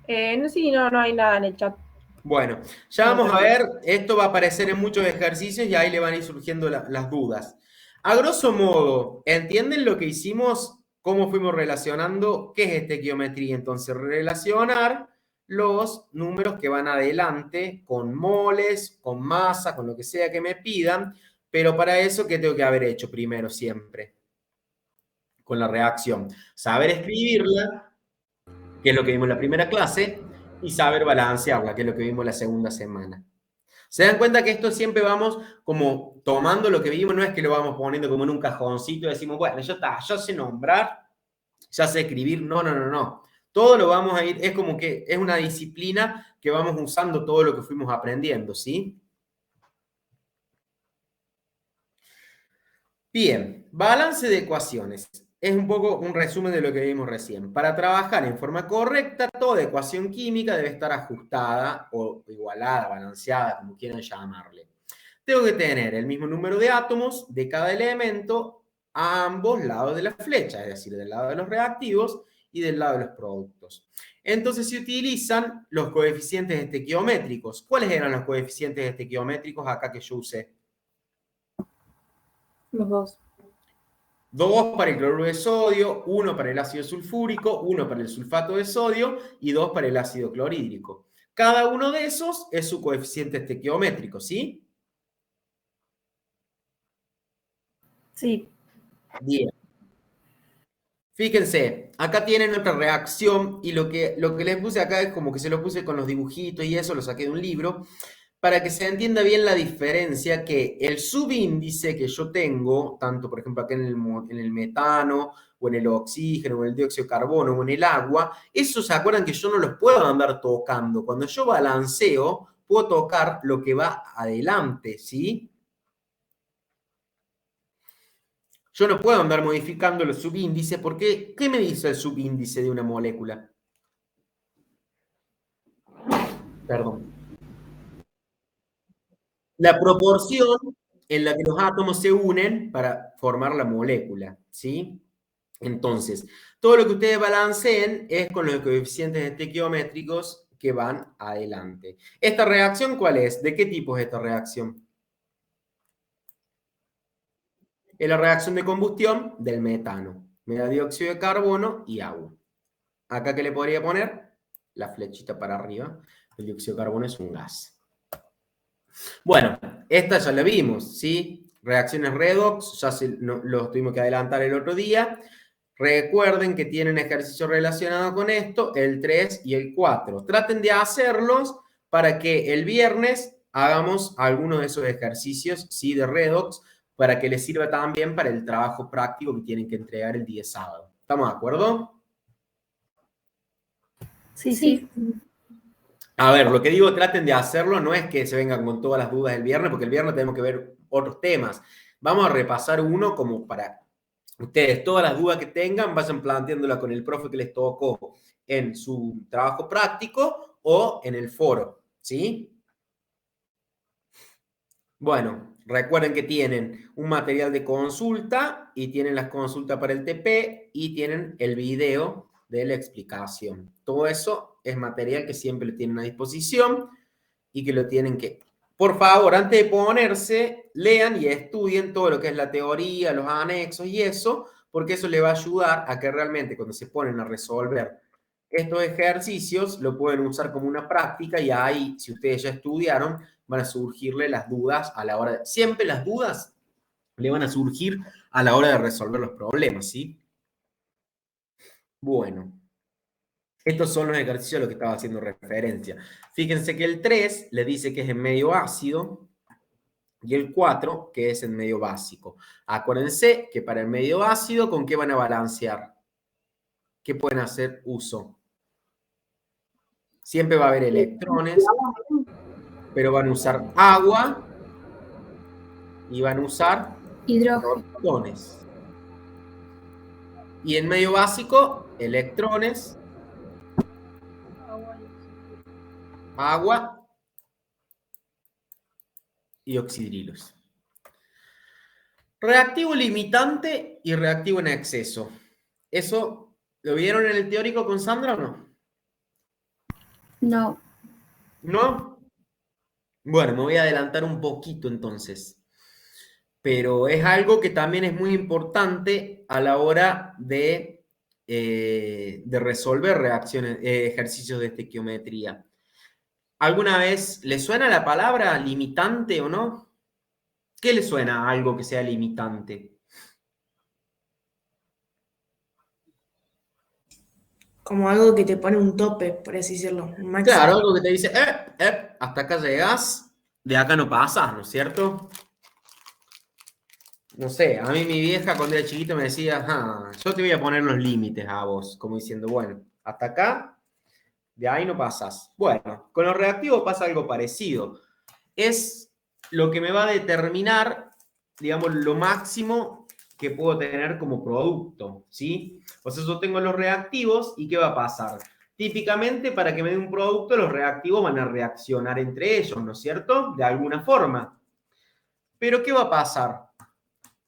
No, sí, no hay nada en el chat. Bueno, ya vamos a ver, esto va a aparecer en muchos ejercicios y ahí le van a ir surgiendo las dudas. A grosso modo, ¿entienden lo que hicimos? ¿Cómo fuimos relacionando? ¿Qué es estequiometría? Entonces, relacionar los números que van adelante con moles, con masa, con lo que sea que me pidan, pero para eso, ¿qué tengo que haber hecho primero siempre? Con la reacción. Saber escribirla, que es lo que vimos en la primera clase, y saber balancearla, que es lo que vimos la segunda semana. ¿Se dan cuenta que esto siempre vamos como tomando lo que vimos? No es que lo vamos poniendo como en un cajoncito y decimos, bueno, ya está, ya sé nombrar, ya sé escribir. No. Todo lo vamos a ir, es como que es una disciplina que vamos usando todo lo que fuimos aprendiendo, ¿sí? Bien, balance de ecuaciones. Es un poco un resumen de lo que vimos recién. Para trabajar en forma correcta, toda ecuación química debe estar ajustada o igualada, balanceada, como quieran llamarle. Tengo que tener el mismo número de átomos de cada elemento a ambos lados de la flecha, es decir, del lado de los reactivos y del lado de los productos. Entonces se utilizan los coeficientes estequiométricos. ¿Cuáles eran los coeficientes estequiométricos acá que yo usé? Los dos. 2 para el cloruro de sodio, 1 para el ácido sulfúrico, 1 para el sulfato de sodio y 2 para el ácido clorhídrico. Cada uno de esos es su coeficiente estequiométrico, ¿sí? Sí. Bien. Fíjense, acá tienen otra reacción y lo que les puse acá es como que se lo puse con los dibujitos y eso, lo saqué de un libro, para que se entienda bien la diferencia que el subíndice que yo tengo, tanto por ejemplo acá en el metano, o en el oxígeno, o en el dióxido de carbono, o en el agua, esos se acuerdan que yo no los puedo andar tocando. Cuando yo balanceo, puedo tocar lo que va adelante, ¿sí? Yo no puedo andar modificando los subíndices porque, ¿qué me dice el subíndice de una molécula? Perdón. La proporción en la que los átomos se unen para formar la molécula, ¿sí? Entonces, todo lo que ustedes balanceen es con los coeficientes estequiométricos que van adelante. ¿Esta reacción cuál es? ¿De qué tipo es esta reacción? Es la reacción de combustión del metano. Me da dióxido de carbono y agua. Acá, ¿qué le podría poner? La flechita para arriba. El dióxido de carbono es un gas. Bueno, esta ya la vimos, ¿sí? Reacciones redox, ya lo tuvimos que adelantar el otro día. Recuerden que tienen ejercicio relacionado con esto, el 3 y el 4. Traten de hacerlos para que el viernes hagamos algunos de esos ejercicios, ¿sí? De redox, para que les sirva también para el trabajo práctico que tienen que entregar el día sábado. ¿Estamos de acuerdo? Sí. A ver, lo que digo, traten de hacerlo, no es que se vengan con todas las dudas el viernes, porque el viernes tenemos que ver otros temas. Vamos a repasar uno como para ustedes, todas las dudas que tengan, vayan planteándolas con el profe que les tocó en su trabajo práctico o en el foro, ¿sí? Bueno, Recuerden que tienen un material de consulta y tienen las consultas para el TP y tienen el video de la explicación. Todo eso es material que siempre lo tienen a disposición y que lo tienen que... Por favor, antes de ponerse, lean y estudien todo lo que es la teoría, los anexos y eso, porque eso les va a ayudar a que realmente cuando se ponen a resolver estos ejercicios, lo pueden usar como una práctica y ahí, si ustedes ya estudiaron, van a surgirle las dudas a la hora de... Siempre las dudas le van a surgir a la hora de resolver los problemas, ¿sí? Bueno, estos son los ejercicios a los que estaba haciendo referencia. Fíjense que el 3 le dice que es en medio ácido y el 4 que es en medio básico. Acuérdense que para el medio ácido, ¿con qué van a balancear? ¿Qué pueden hacer uso? Siempre va a haber electrones, pero van a usar agua y van a usar Hidrógeno. protones. Y en medio básico, electrones, agua y oxidrilos. Reactivo limitante y reactivo en exceso. ¿Eso lo vieron en el teórico con Sandra o no? No. ¿No? Bueno, me voy a adelantar un poquito entonces. Pero es algo que también es muy importante a la hora de resolver ejercicios de estequiometría. ¿Alguna vez le suena la palabra limitante o no? ¿Qué le suena a algo que sea limitante? Como algo que te pone un tope, por así decirlo. Un máximo. Claro, algo que te dice, hasta acá llegas, de acá no pasas, ¿no es cierto? No sé, a mí mi vieja cuando era chiquito me decía, yo te voy a poner los límites a vos, como diciendo, bueno, hasta acá, de ahí no pasas. Bueno, con los reactivos pasa algo parecido. Es lo que me va a determinar, digamos, lo máximo que puedo tener como producto, ¿sí? O sea, yo tengo los reactivos y ¿qué va a pasar? Típicamente, para que me dé un producto, los reactivos van a reaccionar entre ellos, ¿no es cierto? De alguna forma. Pero ¿qué va a pasar?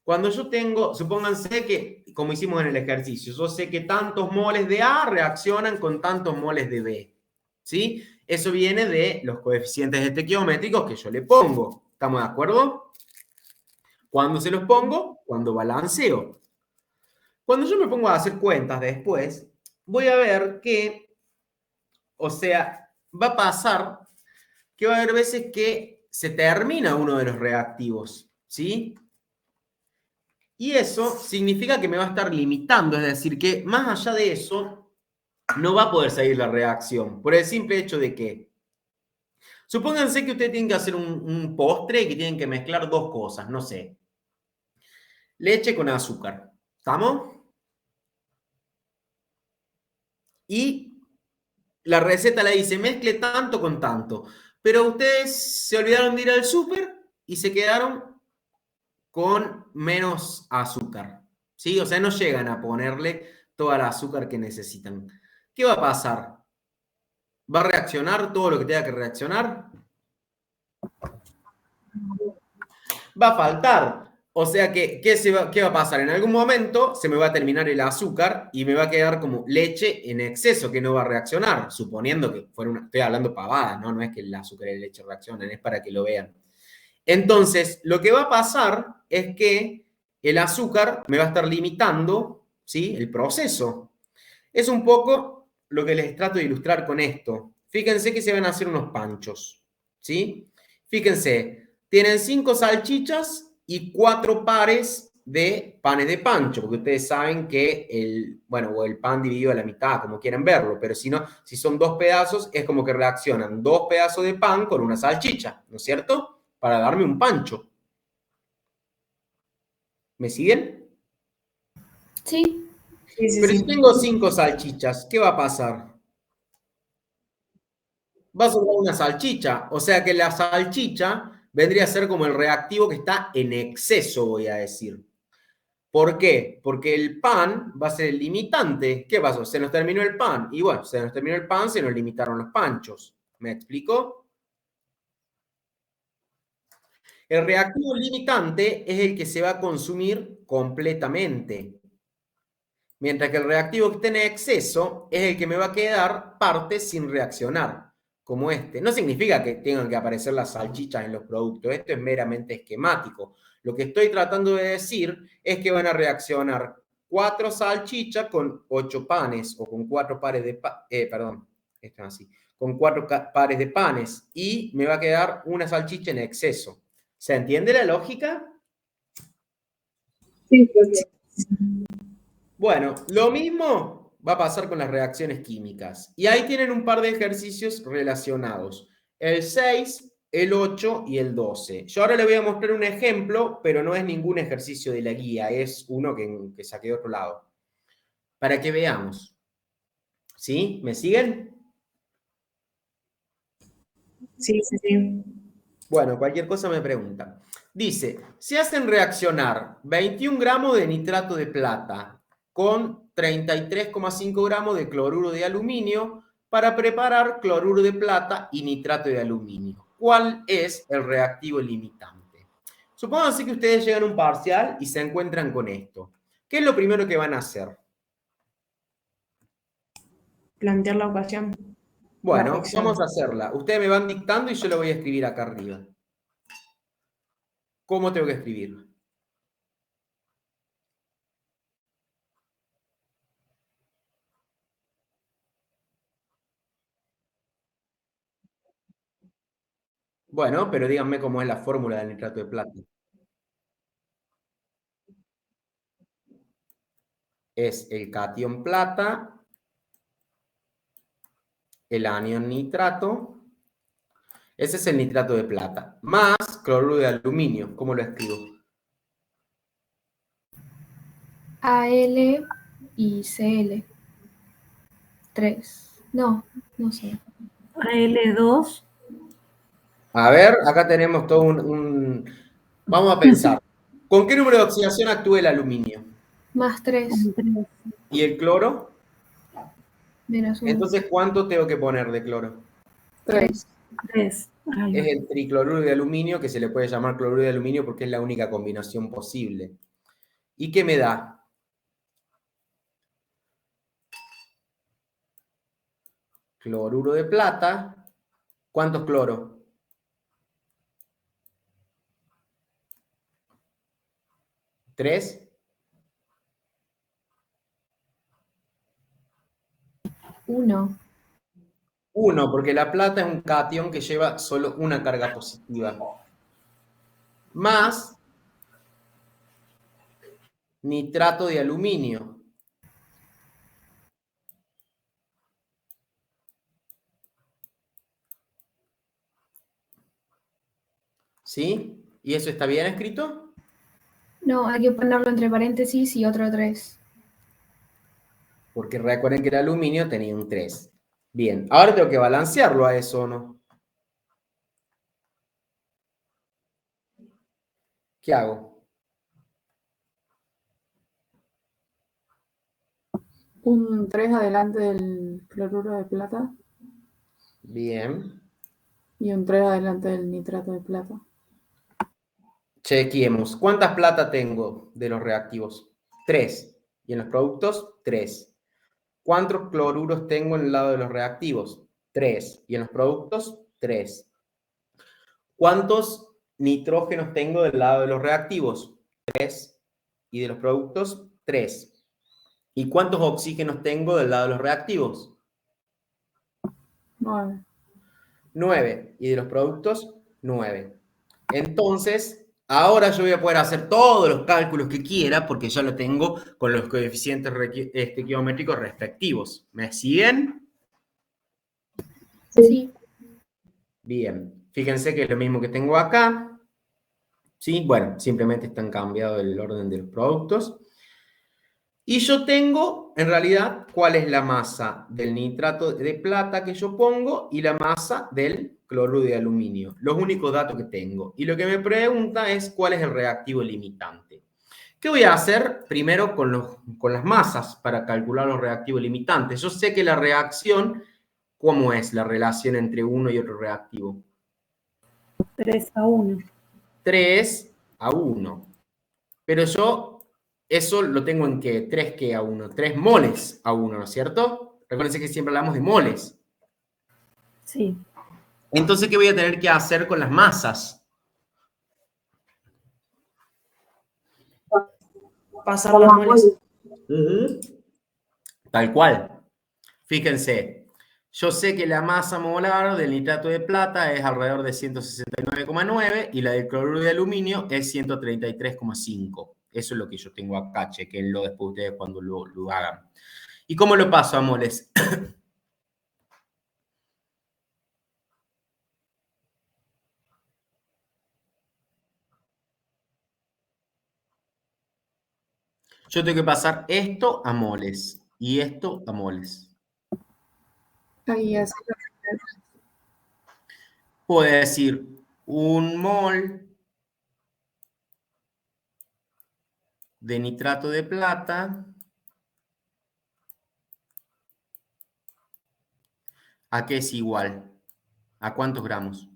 Cuando yo tengo, supónganse que, como hicimos en el ejercicio, yo sé que tantos moles de A reaccionan con tantos moles de B, ¿sí? Eso viene de los coeficientes estequiométricos que yo le pongo. ¿Estamos de acuerdo? ¿Cuándo se los pongo? Cuando balanceo. Cuando yo me pongo a hacer cuentas después, voy a ver que, o sea, va a pasar que va a haber veces que se termina uno de los reactivos, ¿sí? Y eso significa que me va a estar limitando, es decir, que más allá de eso, no va a poder salir la reacción, por el simple hecho de que, supónganse que ustedes tienen que hacer un postre y que tienen que mezclar dos cosas, no sé, leche con azúcar, ¿estamos? Y la receta le dice, mezcle tanto con tanto, pero ustedes se olvidaron de ir al súper y se quedaron con menos azúcar, ¿sí? O sea, no llegan a ponerle toda la azúcar que necesitan. ¿Qué va a pasar? ¿Va a reaccionar todo lo que tenga que reaccionar? Va a faltar. O sea que, ¿qué va a pasar? En algún momento se me va a terminar el azúcar y me va a quedar como leche en exceso que no va a reaccionar, suponiendo que fuera una... Estoy hablando pavadas, ¿no? No es que el azúcar y la leche reaccionen, es para que lo vean. Entonces, lo que va a pasar es que el azúcar me va a estar limitando, ¿sí? El proceso. Es un poco lo que les trato de ilustrar con esto. Fíjense que se van a hacer unos panchos, ¿sí? Fíjense, tienen 5 salchichas y 4 pares de panes de pancho, porque ustedes saben que el pan dividido a la mitad, como quieren verlo, pero si no, si son 2 pedazos, es como que reaccionan 2 pedazos de pan con una salchicha, ¿no es cierto? Para darme un pancho. ¿Me siguen? Sí. Sí, Pero sí. si tengo 5 salchichas, ¿qué va a pasar? Va a sobrar una salchicha. O sea que la salchicha vendría a ser como el reactivo que está en exceso, voy a decir. ¿Por qué? Porque el pan va a ser el limitante. ¿Qué pasó? Se nos terminó el pan. Y bueno, se nos terminó el pan, se nos limitaron los panchos. ¿Me explico? El reactivo limitante es el que se va a consumir completamente. Mientras que el reactivo que está en exceso es el que me va a quedar parte sin reaccionar, como este. No significa que tengan que aparecer las salchichas en los productos, esto es meramente esquemático. Lo que estoy tratando de decir es que van a reaccionar 4 salchichas con 8 panes, o con 4 pares de esto es así, con 4 pares de panes, y me va a quedar una salchicha en exceso. ¿Se entiende la lógica? Sí, profe. Bueno, lo mismo va a pasar con las reacciones químicas. Y ahí tienen un par de ejercicios relacionados. El 6, el 8 y el 12. Yo ahora les voy a mostrar un ejemplo, pero no es ningún ejercicio de la guía, es uno que saqué de otro lado. Para que veamos. ¿Sí? ¿Me siguen? Sí, sí, sí. Bueno, cualquier cosa me preguntan. Dice, se hacen reaccionar 21 gramos de nitrato de plata con 33,5 gramos de cloruro de aluminio para preparar cloruro de plata y nitrato de aluminio. ¿Cuál es el reactivo limitante? Supónganse que ustedes llegan a un parcial y se encuentran con esto. ¿Qué es lo primero que van a hacer? Plantear la ecuación. Bueno, reacción. vamos a hacerla. Ustedes me van dictando y yo lo voy a escribir acá arriba. ¿Cómo tengo que escribirlo? Bueno, pero díganme cómo es la fórmula del nitrato de plata. Es el catión plata, el anión nitrato, ese es el nitrato de plata, más cloruro de aluminio. ¿Cómo lo escribo? AL y CL. 3. No sé. AL2. A ver, acá tenemos todo Vamos a pensar. ¿Con qué número de oxidación actúa el aluminio? Más 3. ¿Y el cloro? Menos 1. Entonces, ¿cuánto tengo que poner de cloro? 3. 3. Es el tricloruro de aluminio, que se le puede llamar cloruro de aluminio porque es la única combinación posible. ¿Y qué me da? Cloruro de plata. ¿Cuántos cloros? 3. 1. 1, porque la plata es un catión que lleva solo una carga positiva. Más nitrato de aluminio. ¿Sí? ¿Y eso está bien escrito? No, hay que ponerlo entre paréntesis y otro 3. Porque recuerden que el aluminio tenía un 3. Bien, ahora tengo que balancearlo a eso, ¿no? ¿Qué hago? Un 3 adelante del cloruro de plata Bien. y un 3 adelante del nitrato de plata. Chequeemos. ¿Cuántas plata tengo de los reactivos? 3. ¿Y en los productos? 3. ¿Cuántos cloruros tengo en el lado de los reactivos? 3. ¿Y en los productos? 3. ¿Cuántos nitrógenos tengo del lado de los reactivos? 3. ¿Y de los productos? 3. ¿Y cuántos oxígenos tengo del lado de los reactivos? 9. 9. ¿Y de los productos? 9. Entonces, ahora yo voy a poder hacer todos los cálculos que quiera porque ya lo tengo con los coeficientes estequiométricos respectivos. ¿Me siguen? Sí. Bien. Fíjense que es lo mismo que tengo acá. ¿Sí? Bueno, simplemente están cambiado el orden de los productos. Y yo tengo, en realidad, cuál es la masa del nitrato de plata que yo pongo y la masa del cloruro de aluminio. Los únicos datos que tengo. Y lo que me pregunta es cuál es el reactivo limitante. ¿Qué voy a hacer primero con las masas para calcular los reactivos limitantes? Yo sé que la reacción, ¿cómo es la relación entre uno y otro reactivo? 3-1. 3 a 1. Pero yo eso lo tengo en ¿qué? 3 ¿qué? A 1. 3 moles a 1, ¿no es cierto? Recuérdense que siempre hablamos de moles. Sí. Entonces, ¿qué voy a tener que hacer con las masas? Pasar los moles. Tal cual. Fíjense, yo sé que la masa molar del nitrato de plata es alrededor de 169,9 y la del cloruro de aluminio es 133,5. Eso es lo que yo tengo acá, chequenlo después ustedes cuando lo hagan. ¿Y cómo lo paso a moles? Yo tengo que pasar esto a moles y esto a moles. Ahí es. Puedo decir un mol de nitrato de plata ¿a qué es igual? ¿A cuántos gramos?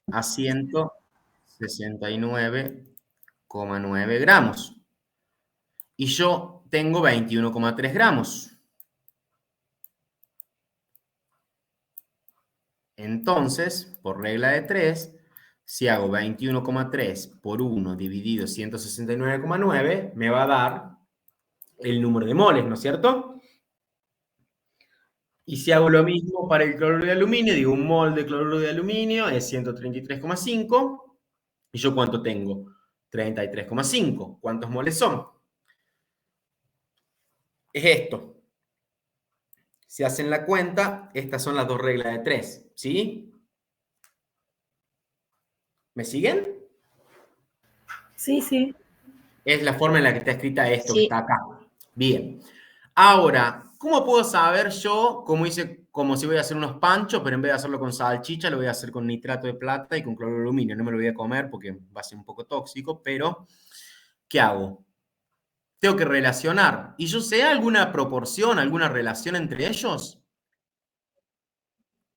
A 169,9 gramos. Y yo tengo 21,3 gramos. Entonces, por regla de 3, si hago 21,3 por 1 dividido 169,9, me va a dar el número de moles, ¿no es cierto? Y si hago lo mismo para el cloruro de aluminio, digo un mol de cloruro de aluminio es 133,5. ¿Y yo cuánto tengo? 33,5. ¿Cuántos moles son? Es esto. Si hacen la cuenta, estas son las dos reglas de 3, ¿sí? ¿Me siguen? Sí, sí. Es la forma en la que está escrita esto, que Sí. está acá. Bien. Ahora, ¿cómo puedo saber yo, como si voy a hacer unos panchos, pero en vez de hacerlo con salchicha, lo voy a hacer con nitrato de plata y con cloruro de aluminio? No me lo voy a comer porque va a ser un poco tóxico, pero ¿qué hago? Tengo que relacionar. ¿Y yo sé alguna proporción, alguna relación entre ellos?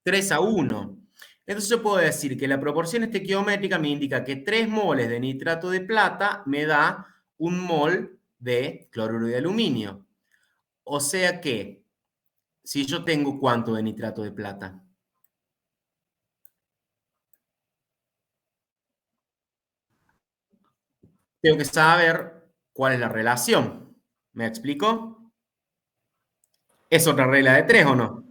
3 a 1. Entonces yo puedo decir que la proporción estequiométrica me indica que 3 moles de nitrato de plata me da un mol de cloruro de aluminio. O sea que, si yo tengo ¿cuánto de nitrato de plata? Tengo que saber cuál es la relación. ¿Me explico? ¿Es otra regla de 3 o no?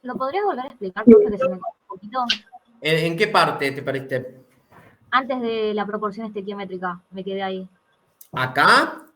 ¿Lo podrías volver a explicar, profe, que se me cortó un poquito? ¿En qué parte te parece? Antes de la proporción estequiométrica, me quedé ahí. Acá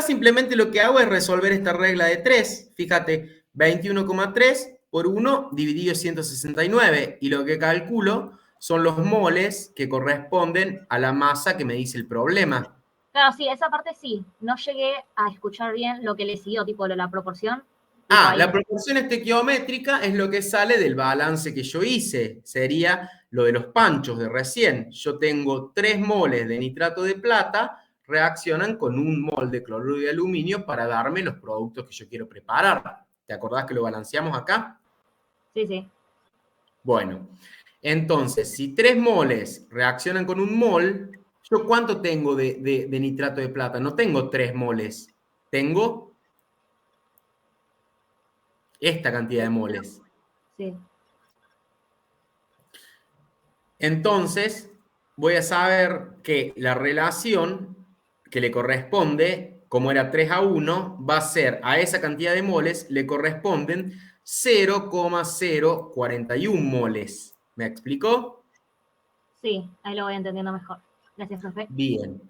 simplemente lo que hago es resolver esta regla de 3. Fíjate, 21,3 por 1 dividido 169. Y lo que calculo son los moles que corresponden a la masa que me dice el problema. Claro, sí, esa parte sí. No llegué a escuchar bien lo que le siguió, tipo la proporción. La proporción estequiométrica es lo que sale del balance que yo hice. Sería lo de los panchos de recién. Yo tengo 3 moles de nitrato de plata, reaccionan con un mol de cloruro de aluminio para darme los productos que yo quiero preparar. ¿Te acordás que lo balanceamos acá? Sí, sí. Bueno, entonces, si 3 moles reaccionan con un mol, ¿yo cuánto tengo de nitrato de plata? No tengo 3 moles, tengo esta cantidad de moles. Sí. Entonces, voy a saber que la relación que le corresponde, como era 3 a 1, va a ser a esa cantidad de moles, le corresponden 0,041 moles. ¿Me explicó? Sí, ahí lo voy entendiendo mejor. Gracias, profe. Bien.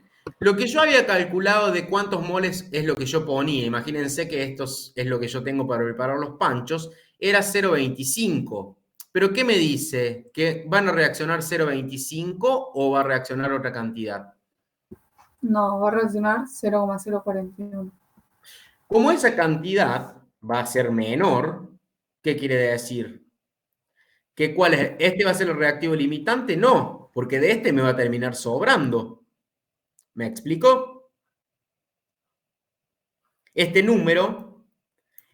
Lo que yo había calculado de cuántos moles es lo que yo ponía, imagínense que esto es lo que yo tengo para preparar los panchos, era 0,25. ¿Pero qué me dice? ¿Que van a reaccionar 0,25 o va a reaccionar otra cantidad? No, va a reaccionar 0,041. Como esa cantidad va a ser menor, ¿qué quiere decir? ¿Que cuál es? ¿Este va a ser el reactivo limitante? No, porque de este me va a terminar sobrando. ¿Me explico? Este número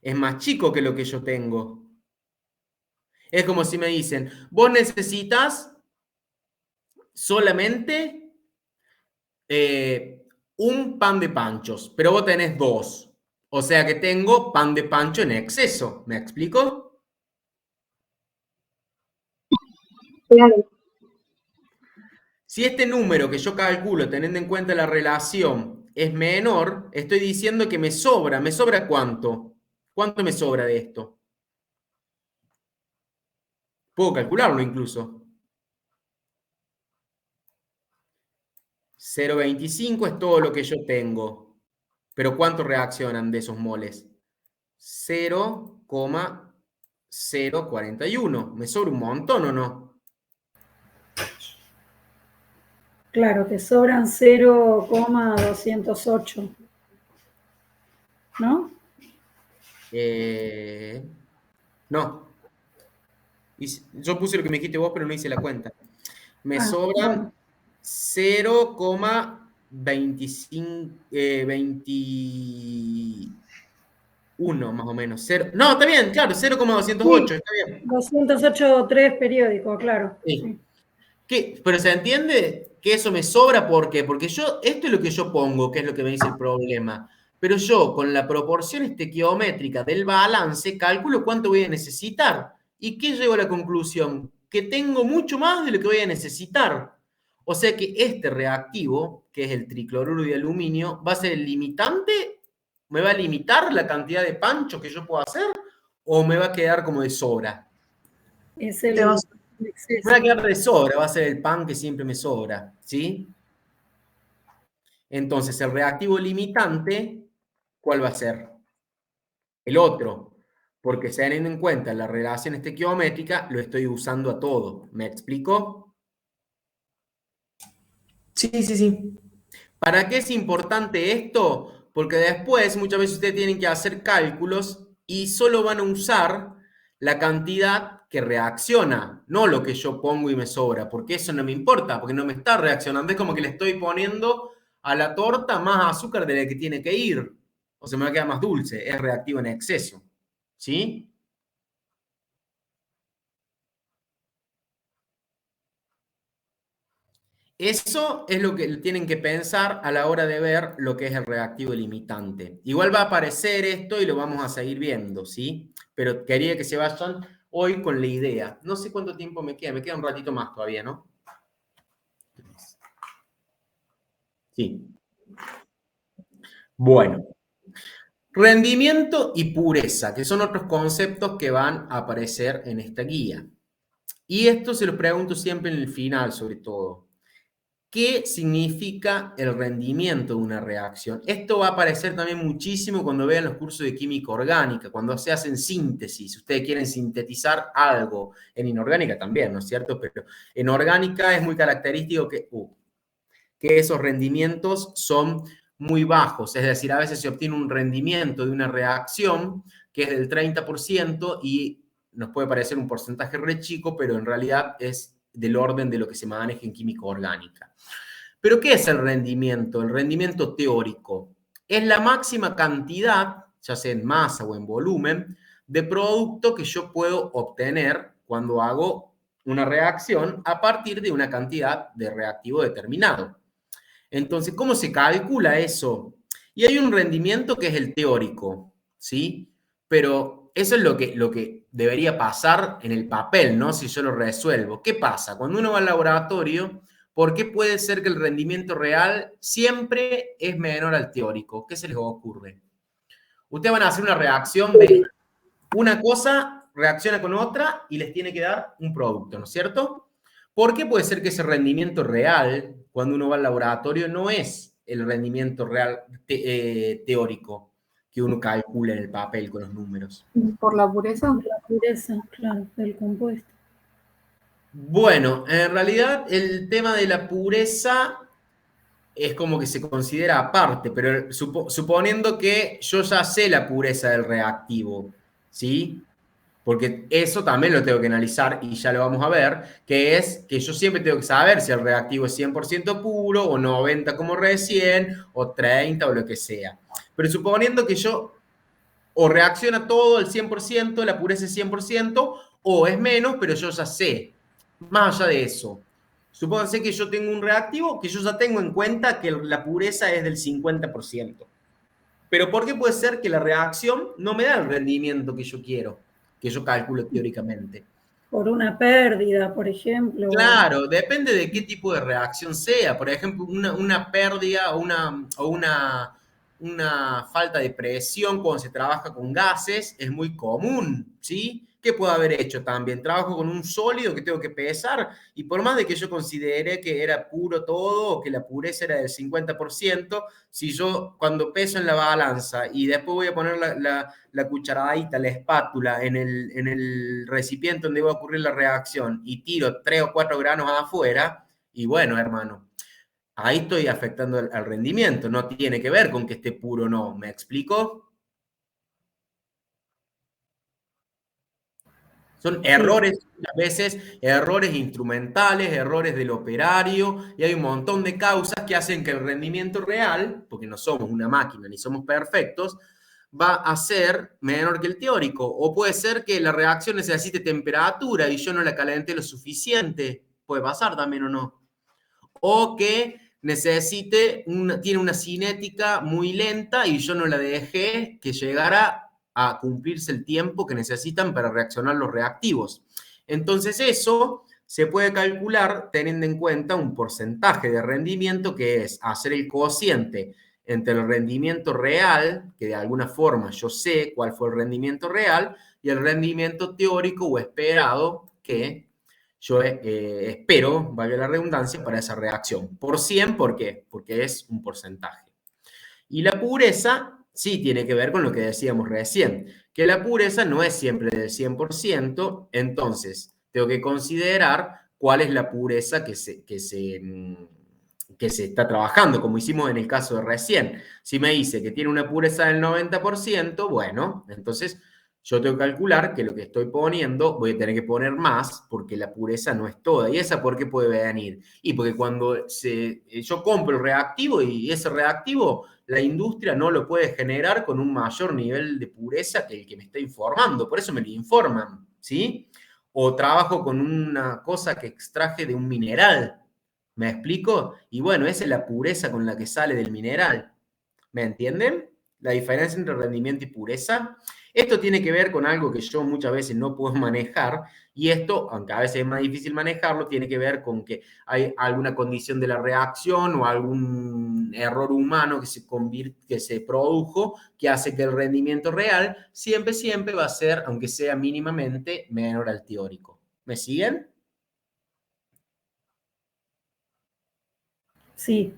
es más chico que lo que yo tengo. Es como si me dicen, vos necesitas solamente un pan de panchos, pero vos tenés 2. O sea que tengo pan de pancho en exceso. ¿Me explico? Claro. Si este número que yo calculo teniendo en cuenta la relación es menor, estoy diciendo que me sobra. ¿Me sobra cuánto? ¿Cuánto me sobra de esto? Puedo calcularlo incluso. 0,25 es todo lo que yo tengo. Pero ¿cuánto reaccionan de esos moles? 0,041. ¿Me sobra un montón o no? Claro, te sobran 0,208. ¿No? No. Yo puse lo que me dijiste vos, pero no hice la cuenta. Me sobran Bueno. 0,21 más o menos. No, está bien, claro, 0,208, Sí, está bien. 208,3 periódico, claro. Sí. Sí. Pero se entiende que eso me sobra, ¿por qué? Porque esto es lo que yo pongo, que es lo que me dice el problema. Pero yo, con la proporción estequiométrica del balance, calculo cuánto voy a necesitar. ¿Y qué llego a la conclusión? Que tengo mucho más de lo que voy a necesitar. O sea que este reactivo, que es el tricloruro de aluminio, va a ser el limitante. ¿Me va a limitar la cantidad de panchos que yo puedo hacer? ¿O me va a quedar como de sobra? Es el exceso. Me va a quedar de sobra, va a ser el pan que siempre me sobra, ¿sí? Entonces, el reactivo limitante, ¿cuál va a ser? El otro, porque teniendo en cuenta la relación estequiométrica, lo estoy usando a todo. ¿Me explico? Sí, sí, sí. ¿Para qué es importante esto? Porque después muchas veces ustedes tienen que hacer cálculos y solo van a usar la cantidad que reacciona, no lo que yo pongo y me sobra, porque eso no me importa, porque no me está reaccionando. Es como que le estoy poniendo a la torta más azúcar de la que tiene que ir. O se me va a quedar más dulce, es reactivo en exceso. ¿Sí? Eso es lo que tienen que pensar a la hora de ver lo que es el reactivo limitante. Igual va a aparecer esto y lo vamos a seguir viendo, ¿sí? Pero quería que se vayan hoy con la idea. No sé cuánto tiempo me queda un ratito más todavía, ¿no? Sí. Bueno. Rendimiento y pureza, que son otros conceptos que van a aparecer en esta guía. Y esto se lo pregunto siempre en el final, sobre todo. ¿Qué significa el rendimiento de una reacción? Esto va a aparecer también muchísimo cuando vean los cursos de química orgánica, cuando se hacen síntesis. Ustedes quieren sintetizar algo. En inorgánica también, ¿no es cierto? Pero en orgánica es muy característico que esos rendimientos son muy bajos. Es decir, a veces se obtiene un rendimiento de una reacción que es del 30% y nos puede parecer un porcentaje re chico, pero en realidad es del orden de lo que se maneja en química orgánica. ¿Pero qué es el rendimiento? El rendimiento teórico es la máxima cantidad, ya sea en masa o en volumen, de producto que yo puedo obtener cuando hago una reacción a partir de una cantidad de reactivo determinado. Entonces, ¿cómo se calcula eso? Y hay un rendimiento que es el teórico, ¿sí? Pero eso es lo que debería pasar en el papel, ¿no? Si yo lo resuelvo. ¿Qué pasa? Cuando uno va al laboratorio, ¿por qué puede ser que el rendimiento real siempre es menor al teórico? ¿Qué se les ocurre? Ustedes van a hacer una reacción de una cosa, reacciona con otra y les tiene que dar un producto, ¿no es cierto? ¿Por qué puede ser que ese rendimiento real, cuando uno va al laboratorio, no es el rendimiento real teórico que uno calcula en el papel con los números? ¿Por la pureza? Por la pureza, claro, del compuesto. Bueno, en realidad el tema de la pureza es como que se considera aparte, pero suponiendo que yo ya sé la pureza del reactivo, ¿sí? Porque eso también lo tengo que analizar y ya lo vamos a ver, que es que yo siempre tengo que saber si el reactivo es 100% puro o 90 como recién, o 30 o lo que sea. Pero suponiendo que yo o reacciona todo al 100%, la pureza es 100%, o es menos, pero yo ya sé. Más allá de eso, Supónganse que yo tengo un reactivo que yo ya tengo en cuenta que la pureza es del 50%. Pero ¿por qué puede ser que la reacción no me da el rendimiento que yo quiero, que yo calculo teóricamente? Por una pérdida, por ejemplo. Claro, depende de qué tipo de reacción sea. Por ejemplo, una pérdida una falta de presión cuando se trabaja con gases es muy común, ¿sí? ¿Qué puedo haber hecho también? Trabajo con un sólido que tengo que pesar y por más de que yo considere que era puro todo o que la pureza era del 50%, si yo cuando peso en la balanza y después voy a poner la cucharadita, la espátula en el recipiente donde va a ocurrir la reacción y tiro 3 o 4 granos afuera, y bueno, hermano, ahí estoy afectando al rendimiento, no tiene que ver con que esté puro o no, ¿me explico? Son errores, a veces errores instrumentales, errores del operario, y hay un montón de causas que hacen que el rendimiento real, porque no somos una máquina ni somos perfectos, va a ser menor que el teórico. O puede ser que la reacción necesite temperatura y yo no la calenté lo suficiente. Puede pasar también o no. O que tiene una cinética muy lenta y yo no la dejé que llegara a cumplirse el tiempo que necesitan para reaccionar los reactivos. Entonces eso se puede calcular teniendo en cuenta un porcentaje de rendimiento que es hacer el cociente entre el rendimiento real, que de alguna forma yo sé cuál fue el rendimiento real, y el rendimiento teórico o esperado que yo espero, valga la redundancia, para esa reacción. Por 100, ¿por qué? Porque es un porcentaje. Y la pureza sí tiene que ver con lo que decíamos recién, que la pureza no es siempre del 100%, entonces tengo que considerar cuál es la pureza que se está trabajando, como hicimos en el caso de recién. Si me dice que tiene una pureza del 90%, bueno, entonces yo tengo que calcular que lo que estoy poniendo voy a tener que poner más porque la pureza no es toda. ¿Y esa por qué puede venir? Y porque cuando yo compro el reactivo y ese reactivo la industria no lo puede generar con un mayor nivel de pureza que el que me está informando. Por eso me lo informan, ¿sí? O trabajo con una cosa que extraje de un mineral. ¿Me explico? Y bueno, esa es la pureza con la que sale del mineral. ¿Me entienden? La diferencia entre rendimiento y pureza. Esto tiene que ver con algo que yo muchas veces no puedo manejar y esto, aunque a veces es más difícil manejarlo, tiene que ver con que hay alguna condición de la reacción o algún error humano que se produjo que hace que el rendimiento real siempre va a ser, aunque sea mínimamente, menor al teórico. ¿Me siguen? Sí.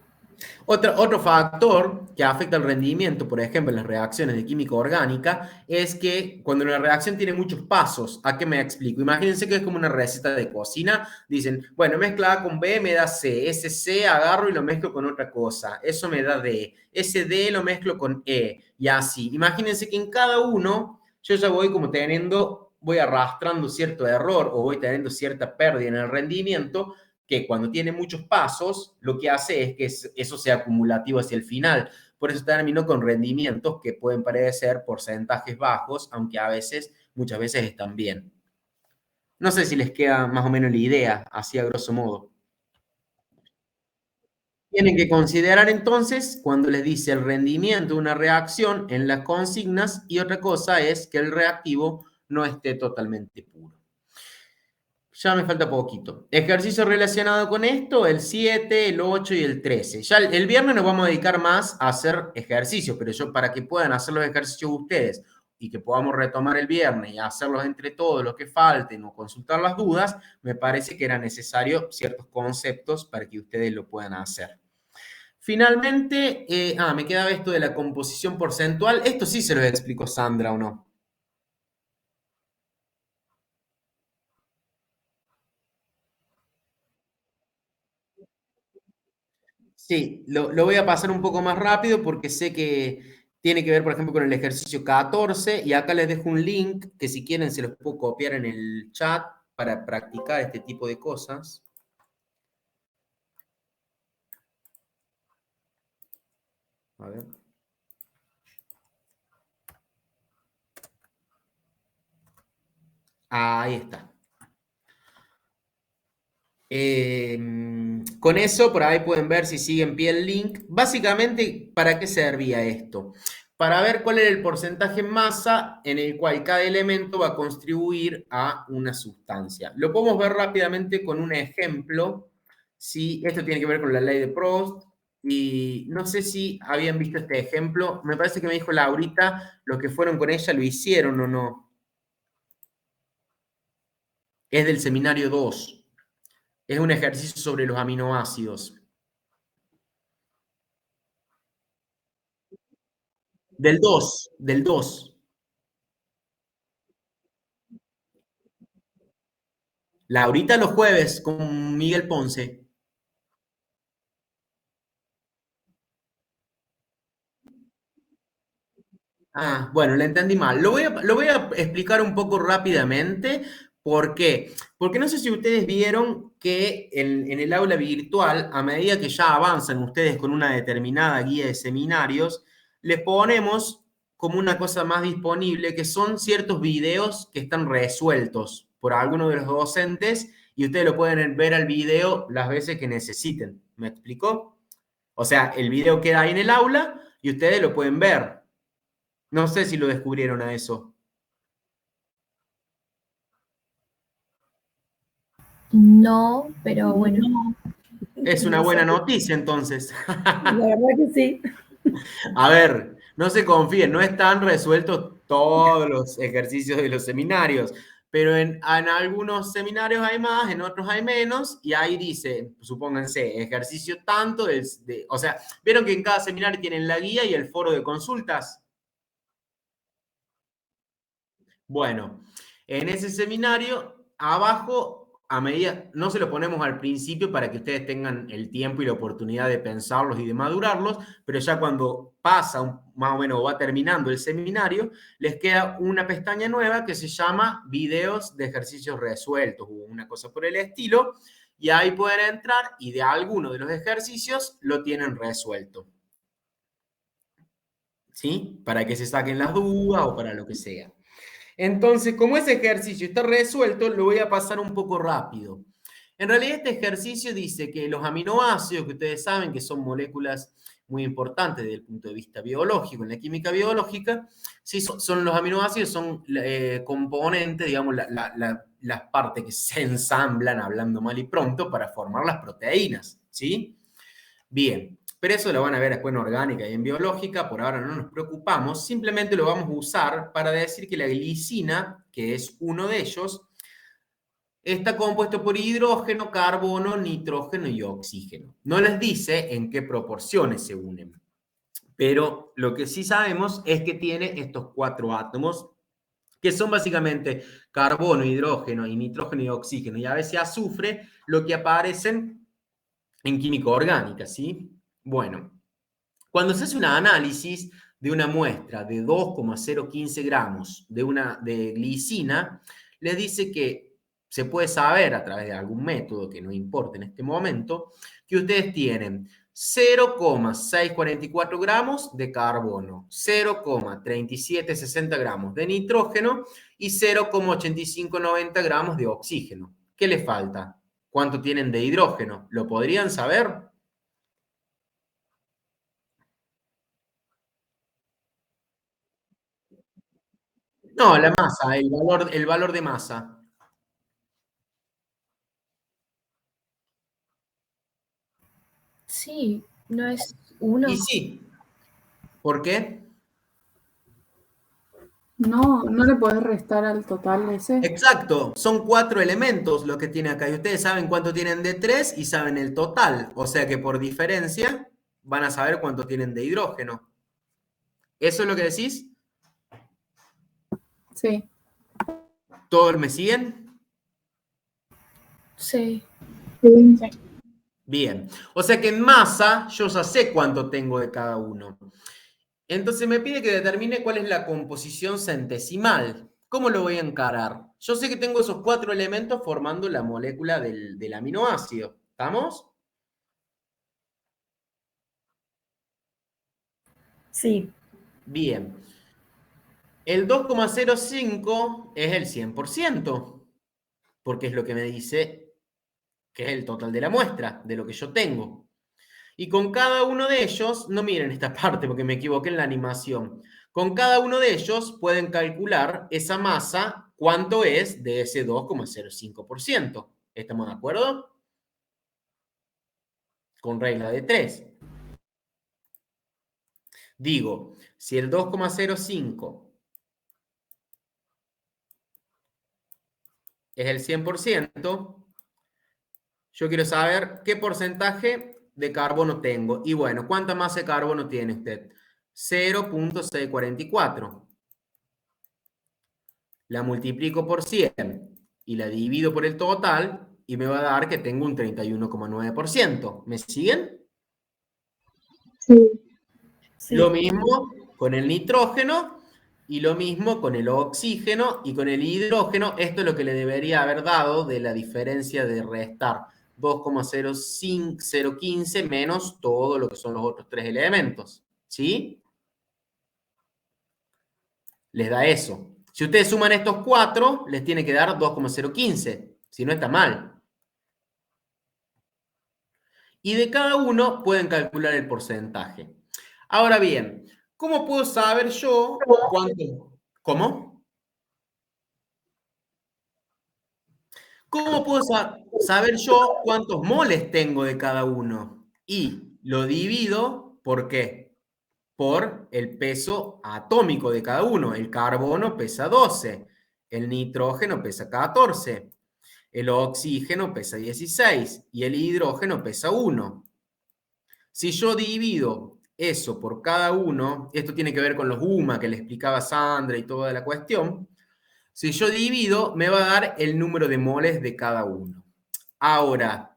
Otro factor que afecta el rendimiento, por ejemplo, en las reacciones de química orgánica, es que cuando una reacción tiene muchos pasos, ¿a qué me explico? Imagínense que es como una receta de cocina. Dicen, bueno, mezcla A con B me da C, ese C agarro y lo mezclo con otra cosa, eso me da D, ese D lo mezclo con E, y así. Imagínense que en cada uno yo ya voy arrastrando cierto error o voy teniendo cierta pérdida en el rendimiento, que cuando tiene muchos pasos, lo que hace es que eso sea acumulativo hacia el final. Por eso termino con rendimientos que pueden parecer porcentajes bajos, aunque muchas veces están bien. No sé si les queda más o menos la idea, así a grosso modo. Tienen que considerar entonces cuando les dice el rendimiento de una reacción en las consignas y otra cosa es que el reactivo no esté totalmente puro. Ya me falta poquito. Ejercicio relacionado con esto, el 7, el 8 y el 13. Ya el viernes nos vamos a dedicar más a hacer ejercicios, pero para que puedan hacer los ejercicios ustedes y que podamos retomar el viernes y hacerlos entre todos los que falten o consultar las dudas, me parece que era necesario ciertos conceptos para que ustedes lo puedan hacer. Finalmente, me quedaba esto de la composición porcentual. Esto sí se lo explico Sandra, ¿o no? Sí, lo voy a pasar un poco más rápido porque sé que tiene que ver, por ejemplo, con el ejercicio 14 y acá les dejo un link que si quieren se los puedo copiar en el chat para practicar este tipo de cosas. A ver. Ahí está. con eso por ahí pueden ver si sigue en pie el link. Básicamente, ¿para qué servía esto? Para ver cuál era el porcentaje en masa en el cual cada elemento va a contribuir a una sustancia. Lo podemos ver rápidamente con un ejemplo. Si esto tiene que ver con la ley de Proust. Y no sé si habían visto este ejemplo. Me parece que me dijo Laurita, los que fueron con ella lo hicieron o no. Es del seminario 2. Es un ejercicio sobre los aminoácidos. Del 2, del 2. Laurita los jueves con Miguel Ponce. Ah, bueno, le entendí mal. Lo voy a explicar un poco rápidamente. ¿Por qué? Porque no sé si ustedes vieron que en el aula virtual, a medida que ya avanzan ustedes con una determinada guía de seminarios, les ponemos como una cosa más disponible, que son ciertos videos que están resueltos por alguno de los docentes y ustedes lo pueden ver al video las veces que necesiten. ¿Me explicó? O sea, el video queda ahí en el aula y ustedes lo pueden ver. No sé si lo descubrieron a eso. No, pero bueno. Es una buena noticia, entonces. La verdad que sí. A ver, no se confíen, no están resueltos todos los ejercicios de los seminarios, pero en algunos seminarios hay más, en otros hay menos, y ahí dice, supónganse, ejercicio tanto, o sea, ¿vieron que en cada seminario tienen la guía y el foro de consultas? Bueno, en ese seminario, abajo, a medida, no se lo ponemos al principio para que ustedes tengan el tiempo y la oportunidad de pensarlos y de madurarlos, pero ya cuando pasa, más o menos, va terminando el seminario, les queda una pestaña nueva que se llama videos de ejercicios resueltos, o una cosa por el estilo, y ahí pueden entrar y de alguno de los ejercicios lo tienen resuelto. ¿Sí? Para que se saquen las dudas o para lo que sea. Entonces, como ese ejercicio está resuelto, lo voy a pasar un poco rápido. En realidad, este ejercicio dice que los aminoácidos, que ustedes saben que son moléculas muy importantes desde el punto de vista biológico, en la química biológica, sí, son los aminoácidos, son componentes, digamos, las partes que se ensamblan, hablando mal y pronto, para formar las proteínas, ¿sí? Bien. Pero eso lo van a ver después en orgánica y en biológica, por ahora no nos preocupamos, simplemente lo vamos a usar para decir que la glicina, que es uno de ellos, está compuesto por hidrógeno, carbono, nitrógeno y oxígeno. No les dice en qué proporciones se unen, pero lo que sí sabemos es que tiene estos 4 átomos, que son básicamente carbono, hidrógeno y nitrógeno y oxígeno, y a veces azufre, lo que aparecen en química orgánica, ¿sí? Bueno, cuando se hace un análisis de una muestra de 2,015 gramos de glicina, les dice que se puede saber a través de algún método que no importa en este momento, que ustedes tienen 0,644 gramos de carbono, 0,3760 gramos de nitrógeno y 0,8590 gramos de oxígeno. ¿Qué les falta? ¿Cuánto tienen de hidrógeno? ¿Lo podrían saber? No, la masa, el valor de masa. Sí, no es 1. Y sí. ¿Por qué? No, no le podés restar al total ese. Exacto, son 4 elementos lo que tiene acá. Y ustedes saben cuánto tienen de 3 y saben el total. O sea que por diferencia van a saber cuánto tienen de hidrógeno. ¿Eso es lo que decís? Sí. ¿Todos me siguen? Sí. Bien. O sea que en masa yo ya sé cuánto tengo de cada uno. Entonces me pide que determine cuál es la composición centesimal. ¿Cómo lo voy a encarar? Yo sé que tengo esos 4 elementos formando la molécula del aminoácido. ¿Estamos? Sí. Bien. El 2,05 es el 100%, porque es lo que me dice que es el total de la muestra, de lo que yo tengo. Y con cada uno de ellos, no miren esta parte porque me equivoqué en la animación, con cada uno de ellos pueden calcular esa masa, cuánto es de ese 2,05%. ¿Estamos de acuerdo? Con regla de 3. Digo, si el 2,05 es el 100%, yo quiero saber qué porcentaje de carbono tengo. Y bueno, ¿cuánta masa de carbono tiene usted? 0,644. La multiplico por 100 y la divido por el total y me va a dar que tengo un 31,9%. ¿Me siguen? Sí. Sí. Lo mismo con el nitrógeno y lo mismo con el oxígeno y con el hidrógeno. Esto es lo que le debería haber dado de la diferencia de restar 2,015 menos todo lo que son los otros 3 elementos. ¿Sí? Les da eso. Si ustedes suman estos 4, les tiene que dar 2,015. Si no, está mal. Y de cada uno pueden calcular el porcentaje. Ahora bien, ¿cómo puedo saber yo cuánto? ¿Cómo? ¿Cómo puedo saber yo cuántos moles tengo de cada uno? Y lo divido, ¿por qué? Por el peso atómico de cada uno. El carbono pesa 12, el nitrógeno pesa 14, el oxígeno pesa 16 y el hidrógeno pesa 1. Si yo divido eso por cada uno, esto tiene que ver con los UMA que le explicaba Sandra y toda la cuestión, si yo divido me va a dar el número de moles de cada uno. Ahora,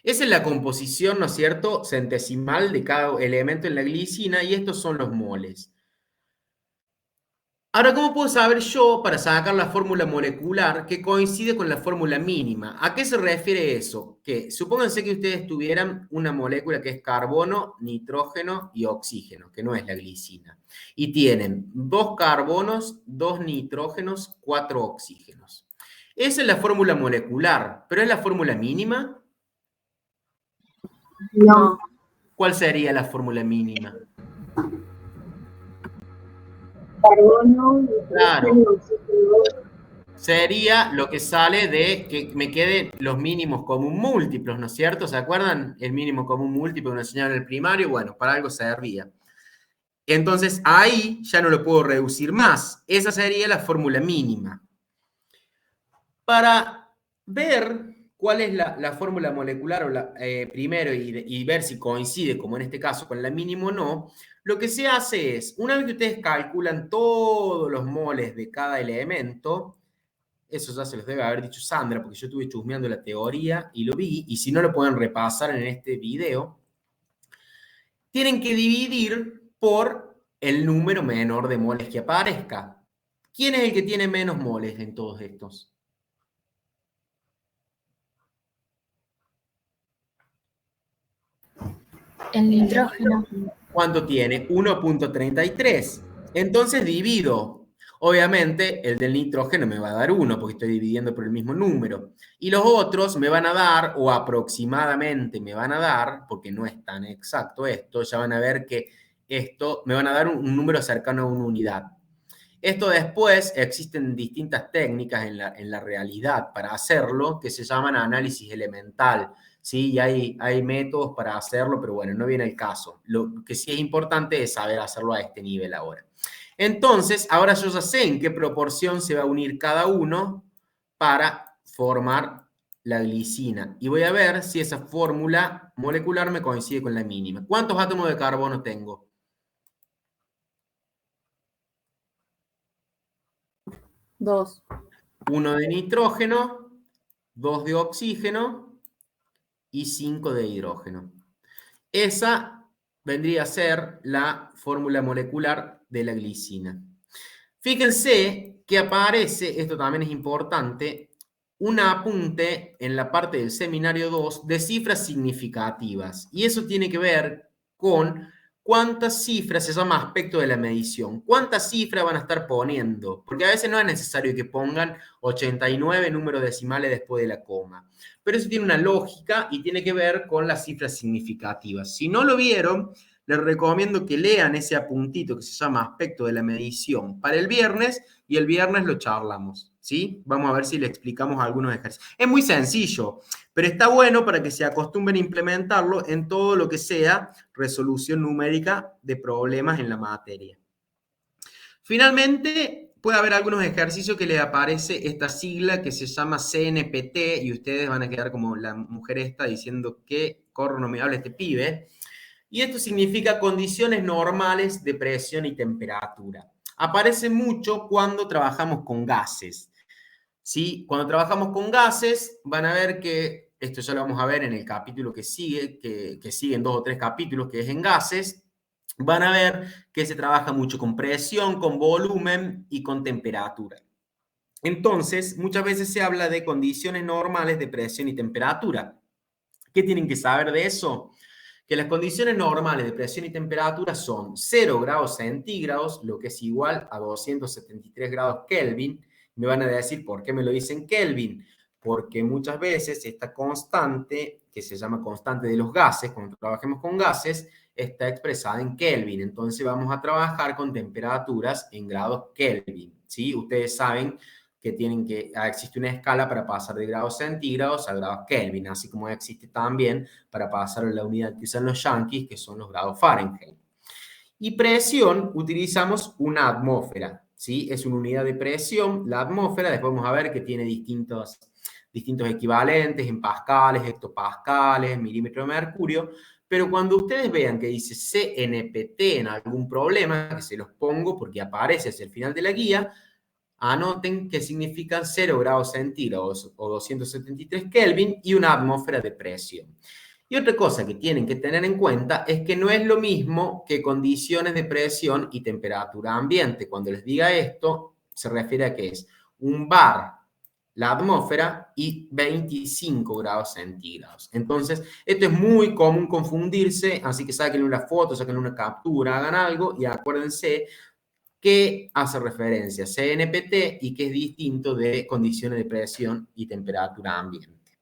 esa es la composición, ¿no es cierto?, centesimal de cada elemento en la glicina y estos son los moles. Ahora, ¿cómo puedo saber yo, para sacar la fórmula molecular, que coincide con la fórmula mínima? ¿A qué se refiere eso? Que supónganse que ustedes tuvieran una molécula que es carbono, nitrógeno y oxígeno, que no es la glicina, y tienen 2 carbonos, 2 nitrógenos, 4 oxígenos. Esa es la fórmula molecular, pero ¿es la fórmula mínima? No. ¿Cuál sería la fórmula mínima? Carbono, Claro. nitrógeno, oxígeno. Sería lo que sale de que me queden los mínimos común múltiplos, ¿no es cierto? ¿Se acuerdan? El mínimo común múltiplo que nos enseñaron en el primario, bueno, para algo servía. Entonces, ahí ya no lo puedo reducir más. Esa sería la fórmula mínima. Para ver cuál es la fórmula molecular primero y ver si coincide, como en este caso, con la mínima o no, lo que se hace es, una vez que ustedes calculan todos los moles de cada elemento, eso ya se los debe haber dicho Sandra, porque yo estuve chusmeando la teoría y lo vi, y si no lo pueden repasar en este video, tienen que dividir por el número menor de moles que aparezca. ¿Quién es el que tiene menos moles en todos estos? El nitrógeno. ¿Cuánto tiene? 1,33. Entonces divido. Obviamente, el del nitrógeno me va a dar 1, porque estoy dividiendo por el mismo número. Y los otros me van a dar, o aproximadamente me van a dar, porque no es tan exacto esto, ya van a ver que esto me van a dar un número cercano a una unidad. Esto después existen distintas técnicas en la realidad para hacerlo, que se llaman análisis elemental. Sí, y hay métodos para hacerlo, pero bueno, no viene el caso. Lo que sí es importante es saber hacerlo a este nivel ahora. Entonces, ahora yo ya sé en qué proporción se va a unir cada uno para formar la glicina. Y voy a ver si esa fórmula molecular me coincide con la mínima. ¿Cuántos átomos de carbono tengo? 2. 1 de nitrógeno, 2 de oxígeno y 5 de hidrógeno. Esa vendría a ser la fórmula molecular de la glicina. Fíjense que aparece, esto también es importante, un apunte en la parte del seminario 2 de cifras significativas. Y eso tiene que ver con cuántas cifras, se llama aspecto de la medición, cuántas cifras van a estar poniendo, porque a veces no es necesario que pongan 89 números decimales después de la coma, pero eso tiene una lógica y tiene que ver con las cifras significativas. Si no lo vieron, les recomiendo que lean ese apuntito que se llama aspecto de la medición para el viernes, y el viernes lo charlamos, ¿sí? Vamos a ver si le explicamos algunos ejercicios. Es muy sencillo, pero está bueno para que se acostumbren a implementarlo en todo lo que sea resolución numérica de problemas en la materia. Finalmente, puede haber algunos ejercicios que les aparece esta sigla que se llama CNPT, y ustedes van a quedar como la mujer esta diciendo que corro no me habla este pibe. Y esto significa condiciones normales de presión y temperatura. Aparece mucho cuando trabajamos con gases, ¿sí? Cuando trabajamos con gases, van a ver que, esto ya lo vamos a ver en el capítulo que sigue, que siguen 2 o 3 capítulos, que es en gases, van a ver que se trabaja mucho con presión, con volumen y con temperatura. Entonces, muchas veces se habla de condiciones normales de presión y temperatura. ¿Qué tienen que saber de eso? Que las condiciones normales de presión y temperatura son 0 grados centígrados, lo que es igual a 273 grados Kelvin. Me van a decir, ¿por qué me lo dicen Kelvin? Porque muchas veces esta constante, que se llama constante de los gases, cuando trabajemos con gases, está expresada en Kelvin. Entonces vamos a trabajar con temperaturas en grados Kelvin, ¿sí? Ustedes saben que existe una escala para pasar de grados centígrados a grados Kelvin, así como existe también para pasar a la unidad que usan los yanquis, que son los grados Fahrenheit. Y presión, utilizamos una atmósfera, ¿sí? Es una unidad de presión, la atmósfera. Después vamos a ver que tiene distintos equivalentes en pascales, hectopascales, milímetros de mercurio, pero cuando ustedes vean que dice CNPT en algún problema, que se los pongo porque aparece hacia el final de la guía, anoten que significan 0 grados centígrados o 273 Kelvin y una atmósfera de presión. Y otra cosa que tienen que tener en cuenta es que no es lo mismo que condiciones de presión y temperatura ambiente. Cuando les diga esto, se refiere a que es un bar, la atmósfera, y 25 grados centígrados. Entonces, esto es muy común confundirse, así que saquen una foto, saquen una captura, hagan algo y acuérdense que hace referencia a CNPT y que es distinto de condiciones de presión y temperatura ambiente.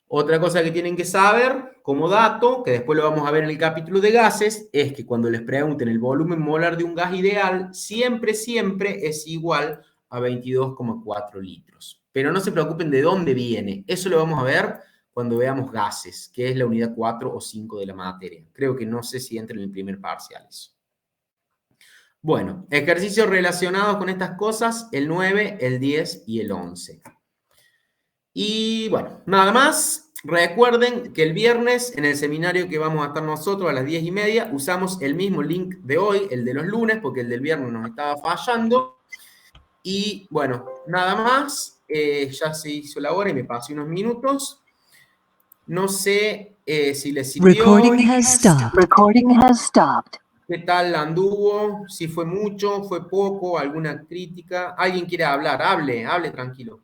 Otra cosa que tienen que saber como dato, que después lo vamos a ver en el capítulo de gases, es que cuando les pregunten el volumen molar de un gas ideal, siempre es igual a 22,4 litros. Pero no se preocupen de dónde viene. Eso lo vamos a ver cuando veamos gases, que es la unidad 4 o 5 de la materia. Creo que no sé si entra en el primer parcial eso. Bueno, ejercicios relacionados con estas cosas, el 9, el 10 y el 11. Y bueno, nada más. Recuerden que el viernes, en el seminario que vamos a estar nosotros a las 10:30, usamos el mismo link de hoy, el de los lunes, porque el del viernes nos estaba fallando. Y bueno, nada más. Ya se hizo la hora y me pasé unos minutos. No sé si les sirvió. Recording has stopped. ¿Qué tal anduvo? Si fue mucho, fue poco, alguna crítica. ¿Alguien quiere hablar? Hable tranquilo.